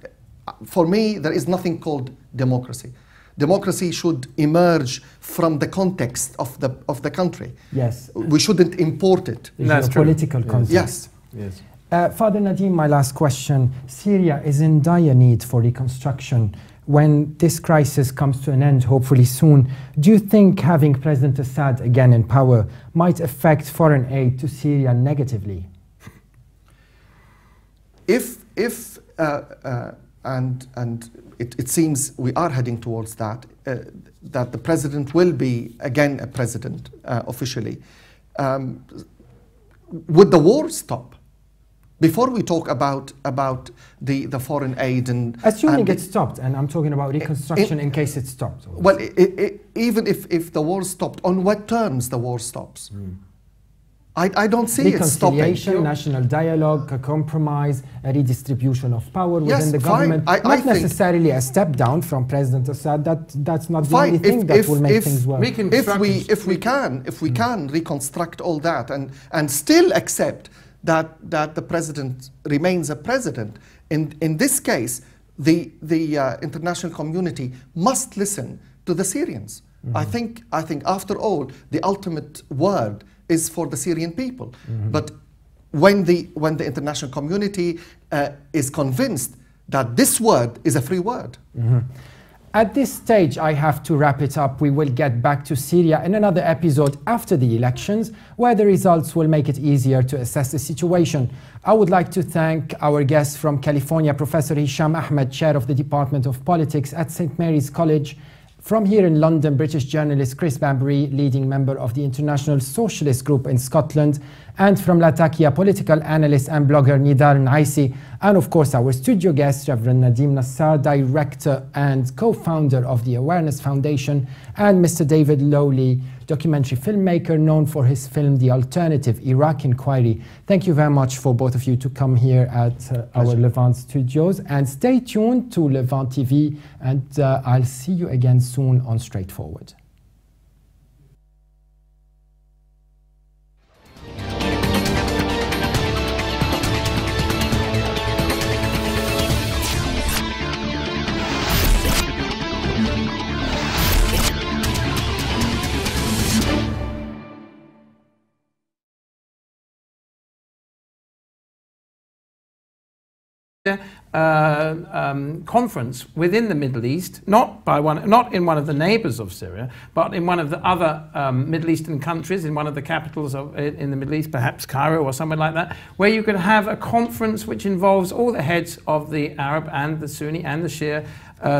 For me, there is nothing called democracy. Democracy should emerge from the context of the country. Yes. We shouldn't import it. That's true. Political context. Yes. Father Nadim, my last question. Syria is in dire need for reconstruction. When this crisis comes to an end, hopefully soon, do you think having President Assad again in power might affect foreign aid to Syria negatively? It seems we are heading towards that, that the president will be again a president officially. Would the war stop? Before we talk about the foreign aid and... Assuming it stopped, and I'm talking about reconstruction in case it stopped. Well, even if the war stopped, on what terms the war stops? I don't see it stopping. Reconciliation, national dialogue, a compromise, a redistribution of power within the government. Not necessarily a step down from President Assad. That's not the only thing that will make things work. If we can reconstruct all that and still accept that the president remains a president, in this case, the international community must listen to the Syrians. I think after all, the ultimate word is for the Syrian people. But when the international community is convinced that this word is a free word. At this stage, I have to wrap it up. We will get back to Syria in another episode after the elections, where the results will make it easier to assess the situation. I would like to thank our guest from California, Professor Hisham Ahmed, Chair of the Department of Politics at St. Mary's College. From here in London, British journalist Chris Bambury, leading member of the International Socialist Group in Scotland, and from Latakia, political analyst and blogger Nidar Naisi, and of course our studio guest, Reverend Nadim Nassar, director and co-founder of the Awareness Foundation, and Mr. David Lowley, documentary filmmaker known for his film The Alternative, Iraq Inquiry. Thank you very much for both of you to come here at our Levant studios, and stay tuned to Levant TV, and I'll see you again soon on Straightforward. conference within the Middle East, not in one of the neighbors of Syria, but in one of the other Middle Eastern countries, in one of the capitals in the Middle East, perhaps Cairo or somewhere like that, where you could have a conference which involves all the heads of the Arab and the Sunni and the Shia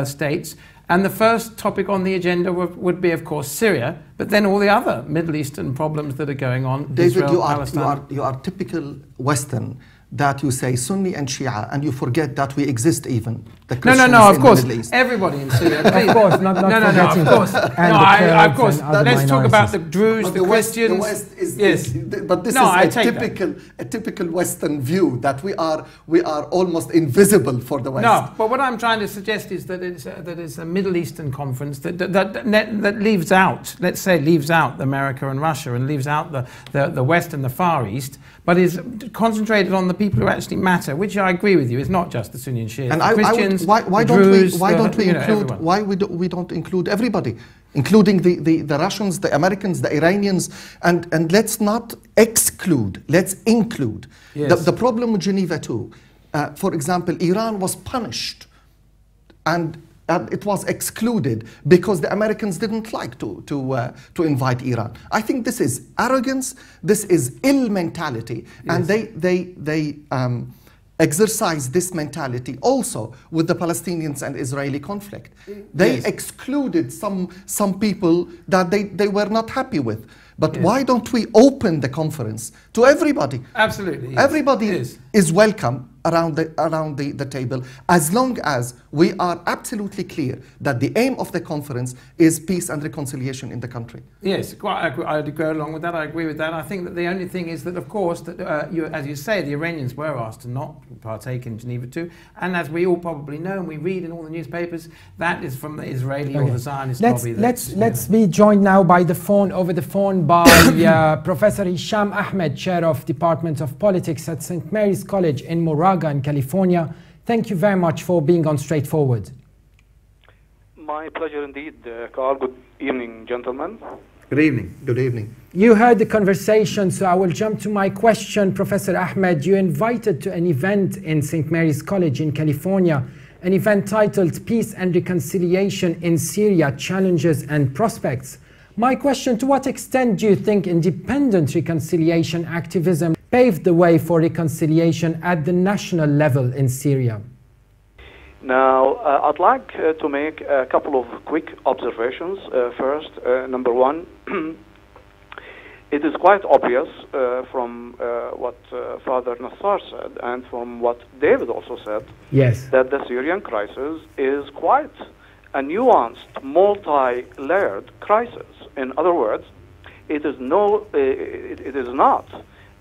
states. And the first topic on the agenda would be, of course, Syria, but then all the other Middle Eastern problems that are going on. David, Israel, you are typical Western, that you say Sunni and Shia, and you forget that we exist even. The Christians no, of in course. the Middle East. Everybody in Syria. Of course, not of course. Of course. Let's talk about the Druze, the Christians. The West is, yes. But this is a typical Western view that we are almost invisible for the West. No, but what I'm trying to suggest is that it's a Middle Eastern conference that leaves out, let's say, leaves out America and Russia and leaves out the West and the Far East, but is concentrated on the people who actually matter, which I agree with you is not just the Sunni and Shia, the Christians, why we don't include everybody, including the Russians, the Americans, the Iranians, and let's not exclude, let's include. Yes. The problem with Geneva too, for example, Iran was punished and it was excluded because the Americans didn't like to invite Iran. I think this is arrogance, this is ill mentality, yes. And they exercise this mentality also with the Palestinians and Israeli conflict. They yes. excluded some people that they were not happy with. But yes. Why don't we open the conference to everybody? Absolutely. Yes. Everybody yes. is welcome around the table, as long as we are absolutely clear that the aim of the conference is peace and reconciliation in the country. Yes, I'd go along with that. I agree with that. I think that the only thing is that, of course, that as you say, the Iranians were asked to not partake in Geneva II, and as we all probably know, and we read in all the newspapers, that is from the Israeli or the Zionist lobby. Let's be joined now over the phone by Professor Hisham Ahmed, Chair of Department of Politics at St. Mary's College in Moraga in California. Thank you very much for being on Straightforward. My pleasure indeed, Carl. Good evening, gentlemen. Good evening. Good evening. You heard the conversation, so I will jump to my question. Professor Ahmed, you invited to an event in St. Mary's College in California, an event titled Peace and Reconciliation in Syria, Challenges and Prospects. My question, to what extent do you think independent reconciliation activism paved the way for reconciliation at the national level in Syria? Now, I'd like to make a couple of quick observations. First, number one, it is quite obvious from what Father Nassar said and from what David also said, yes, that the Syrian crisis is quite a nuanced, multi-layered crisis. In other words, it is not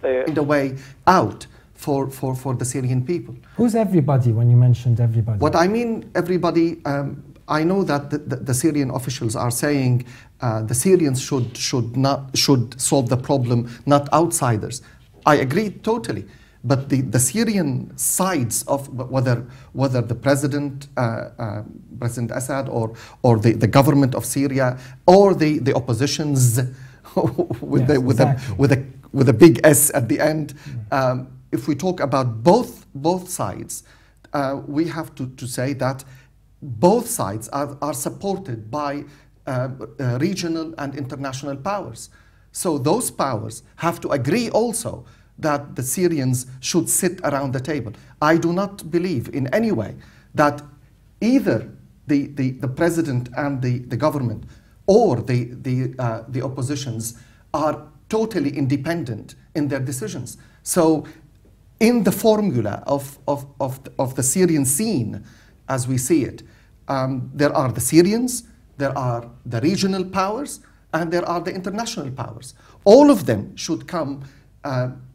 the way out for the Syrian people. Who's everybody when you mentioned everybody? What I mean, everybody, I know that the Syrian officials are saying the Syrians should solve the problem, not outsiders. I agree totally. But the Syrian sides of whether the President Assad or the government of Syria or the oppositions with a big S at the end, if we talk about both sides, we have to say that both sides are supported by regional and international powers. So those powers have to agree also that the Syrians should sit around the table. I do not believe in any way that either the president and the government or the oppositions are totally independent in their decisions. So in the formula of the Syrian scene, as we see it, there are the Syrians, there are the regional powers, and there are the international powers. All of them should come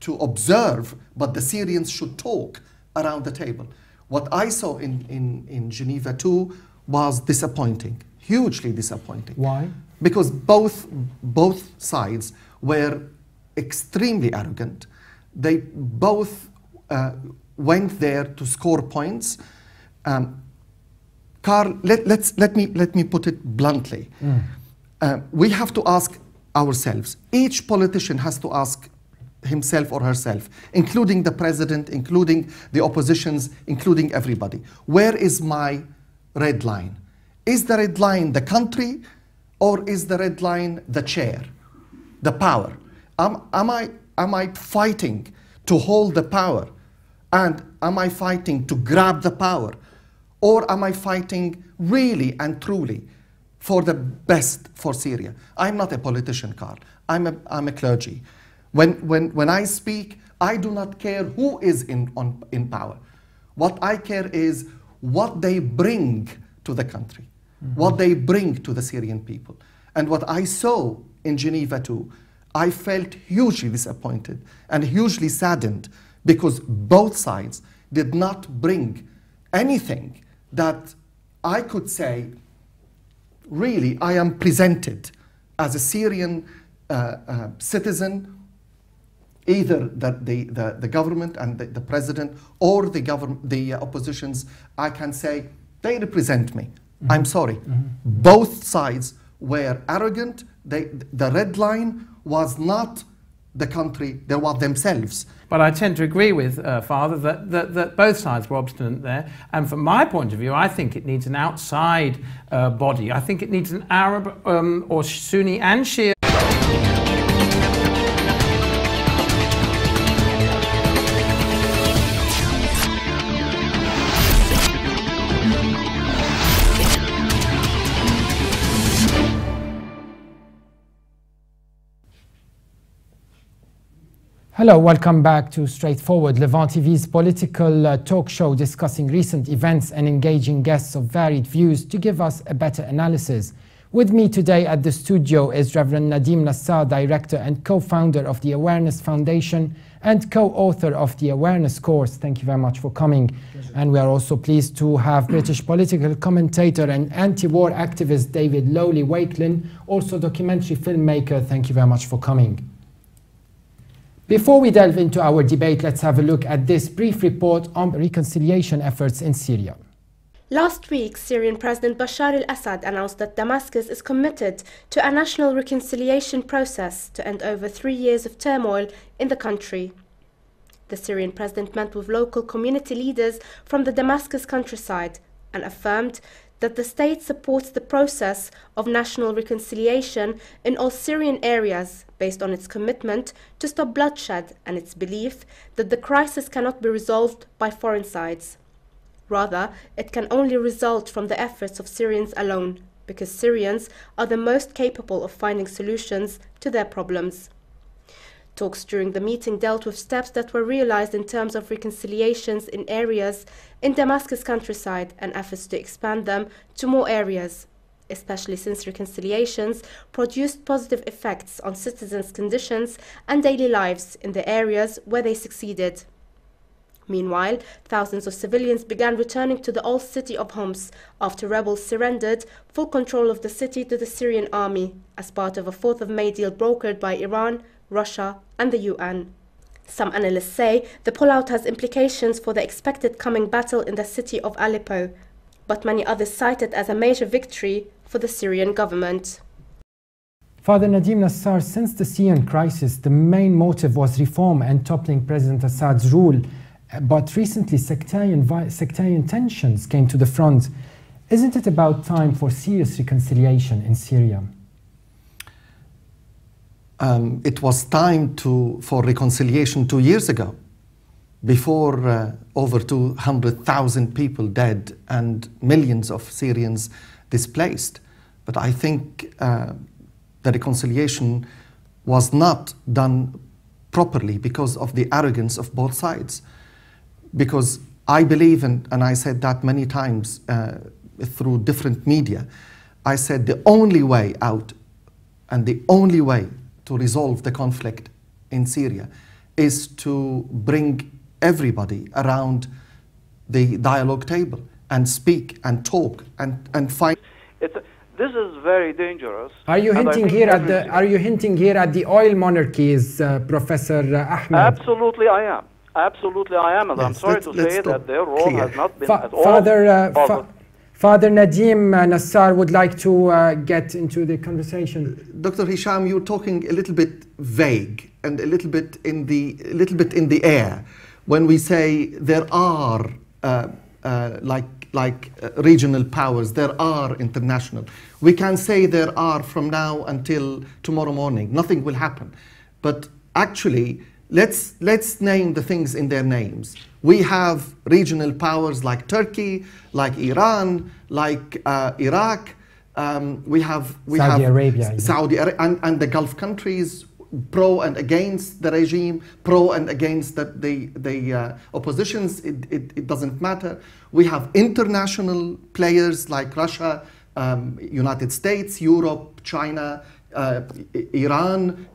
to observe, but the Syrians should talk around the table. What I saw in Geneva II was disappointing, hugely disappointing. Why? Because both sides were extremely arrogant. They both went there to score points. Carl, let me put it bluntly. We have to ask ourselves. Each politician has to ask himself or herself, including the president, including the oppositions, including everybody. Where is my red line? Is the red line the country, or is the red line the chair, the power? Am I fighting to hold the power? And am I fighting to grab the power? Or am I fighting really and truly for the best for Syria? I'm not a politician, Carl. I'm a clergy. When I speak, I do not care who is in power. What I care is what they bring to the country, what they bring to the Syrian people. And what I saw in Geneva too, I felt hugely disappointed and hugely saddened because both sides did not bring anything that I could say, really, I am presented as a Syrian citizen, either the government and the president or the oppositions. I can say they represent me. I'm sorry. Both sides were arrogant. The red line was not the country, they were themselves. But I tend to agree with Father that both sides were obstinate there. And from my point of view, I think it needs an outside body. I think it needs an Arab or Sunni and Shia. Hello, welcome back to Straightforward, Levant TV's political talk show discussing recent events and engaging guests of varied views to give us a better analysis. With me today at the studio is Reverend Nadim Nassar, Director and co-founder of the Awareness Foundation and co-author of the Awareness course. Thank you very much for coming. Pleasure. And we are also pleased to have British political commentator and anti-war activist David Lowley-Wakelin, also documentary filmmaker. Thank you very much for coming. Before we delve into our debate, let's have a look at this brief report on reconciliation efforts in Syria. Last week, Syrian President Bashar al-Assad announced that Damascus is committed to a national reconciliation process to end over 3 years of turmoil in the country. The Syrian president met with local community leaders from the Damascus countryside and affirmed that the state supports the process of national reconciliation in all Syrian areas based on its commitment to stop bloodshed and its belief that the crisis cannot be resolved by foreign sides. Rather, it can only result from the efforts of Syrians alone, because Syrians are the most capable of finding solutions to their problems. Talks during the meeting dealt with steps that were realized in terms of reconciliations in areas in Damascus countryside and efforts to expand them to more areas, especially since reconciliations produced positive effects on citizens' conditions and daily lives in the areas where they succeeded. Meanwhile, thousands of civilians began returning to the old city of Homs after rebels surrendered full control of the city to the Syrian army as part of a 4th of May deal brokered by Iran, Russia and the UN. Some analysts say the pullout has implications for the expected coming battle in the city of Aleppo, but many others cite it as a major victory for the Syrian government. Father Nadim Nassar, since the Syrian crisis, the main motive was reform and toppling President Assad's rule, but recently sectarian tensions came to the front. Isn't it about time for serious reconciliation in Syria? It was time for reconciliation 2 years ago, before over 200,000 people dead and millions of Syrians displaced. But I think the reconciliation was not done properly because of the arrogance of both sides. Because I believe, and I said that many times through different media, I said the only way out and the only way to resolve the conflict in Syria is to bring everybody around the dialogue table and speak and talk and find. This is very dangerous. Are you hinting here at the oil monarchies, Professor Ahmed? Absolutely, I am. Absolutely, I am. And I'm sorry to say that their role has not been at all. Father Nadim Nassar would like to get into the conversation. Dr. Hisham, you're talking a little bit vague and a little bit in the air when we say there are regional powers, there are international. We can say there are from now until tomorrow morning. Nothing will happen. But actually, let's name the things in their names. We have regional powers like Turkey, like Iran, like Iraq. We have Saudi Arabia, and the Gulf countries, pro and against the regime, pro and against the oppositions. It doesn't matter. We have international players like Russia, United States, Europe, China, Iran.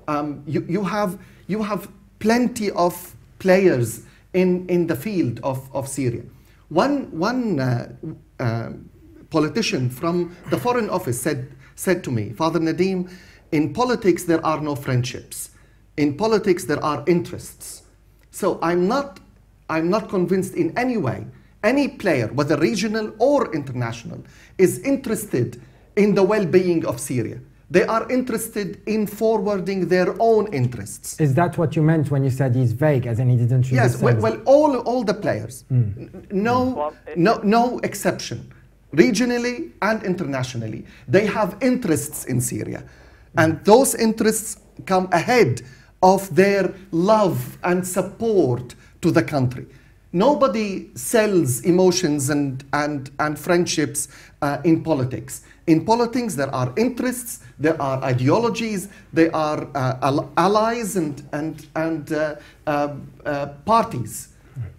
You have plenty of players in the field of Syria. One politician from the Foreign Office said to me, Father Nadim, in politics there are no friendships. In politics there are interests. So I'm not convinced in any way any player, whether regional or international, is interested in the well-being of Syria. They are interested in forwarding their own interests. Is that what you meant when you said he's vague, as in he didn't really say? Yes, well, all the players, no exception, regionally and internationally. They have interests in Syria, and those interests come ahead of their love and support to the country. Nobody sells emotions and friendships in politics. In politics, there are interests, there are ideologies, there are allies and parties.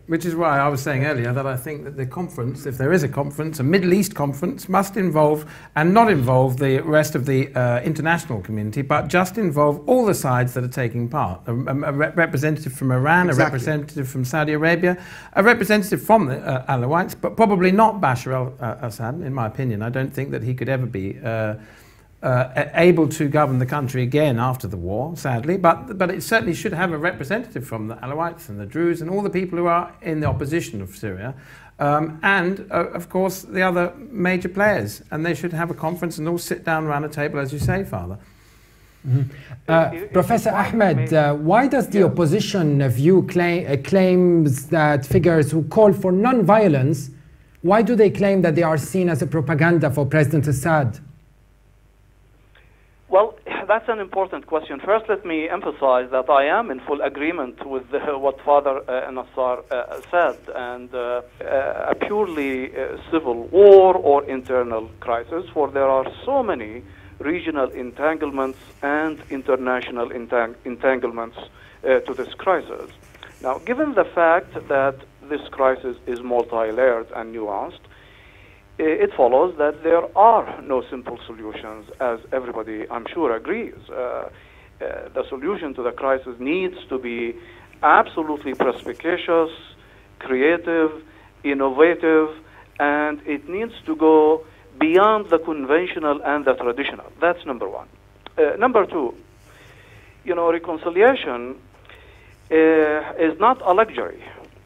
Which is why I was saying earlier that I think that the conference, if there is a conference, a Middle East conference, must involve, and not involve the rest of the international community, but just involve all the sides that are taking part. A representative from Iran, exactly. A representative from Saudi Arabia, a representative from the Alawites, but probably not Bashar al-Assad, in my opinion. I don't think that he could ever be able to govern the country again after the war, sadly, but it certainly should have a representative from the Alawites and the Druze and all the people who are in the opposition of Syria, and of course the other major players, and they should have a conference and all sit down around a table, as you say, Father. Professor Ahmed, why does the opposition view claims that figures who call for non-violence, why do they claim that they are seen as a propaganda for President Assad? Well, that's an important question. First, let me emphasize that I am in full agreement with what Father Nassar said, and a purely civil war or internal crisis, for there are so many regional entanglements and international entanglements to this crisis. Now, given the fact that this crisis is multi-layered and nuanced, it follows that there are no simple solutions, as everybody, I'm sure, agrees. The solution to the crisis needs to be absolutely perspicacious, creative, innovative, and it needs to go beyond the conventional and the traditional. That's number one. Number two, reconciliation is not a luxury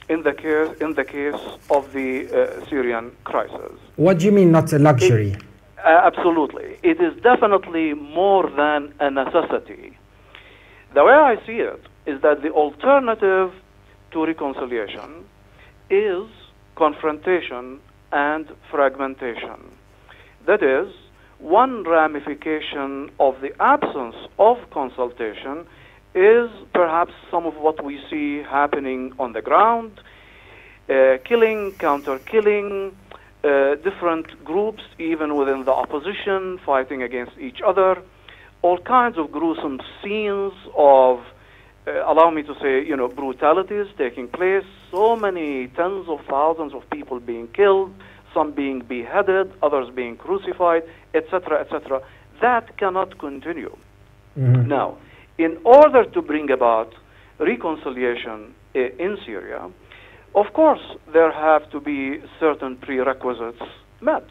in the case of the Syrian crisis. What do you mean, not a luxury? Absolutely. It is definitely more than a necessity. The way I see it is that the alternative to reconciliation is confrontation and fragmentation. That is, one ramification of the absence of consultation is perhaps some of what we see happening on the ground, killing, counter-killing, different groups, even within the opposition, fighting against each other, all kinds of gruesome scenes of, allow me to say, brutalities taking place, so many tens of thousands of people being killed, some being beheaded, others being crucified, etc., etc. That cannot continue. Mm-hmm. Now, in order to bring about reconciliation in Syria, of course, there have to be certain prerequisites met,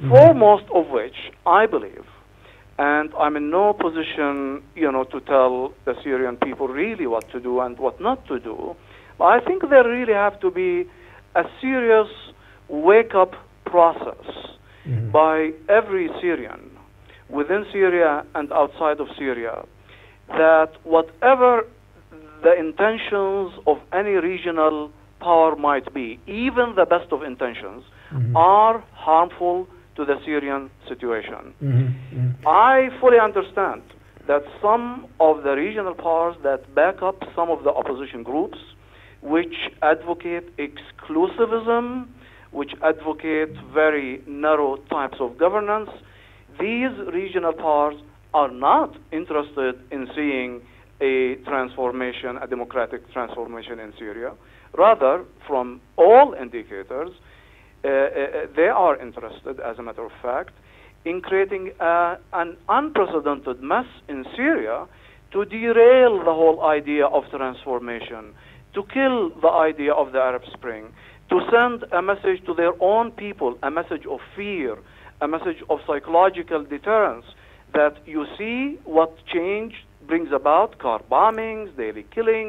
foremost of which, I believe, and I'm in no position, to tell the Syrian people really what to do and what not to do, but I think there really have to be a serious wake-up process by every Syrian, within Syria and outside of Syria, that whatever the intentions of any regional power might be, even the best of intentions, are harmful to the Syrian situation. I fully understand that some of the regional powers that back up some of the opposition groups, which advocate exclusivism, which advocate very narrow types of governance, these regional powers are not interested in seeing a transformation, a democratic transformation in Syria. Rather, from all indicators, they are interested, as a matter of fact, in creating an unprecedented mess in Syria to derail the whole idea of transformation, to kill the idea of the Arab Spring, to send a message to their own people, a message of fear, a message of psychological deterrence, that you see what change brings about: car bombings, daily killings,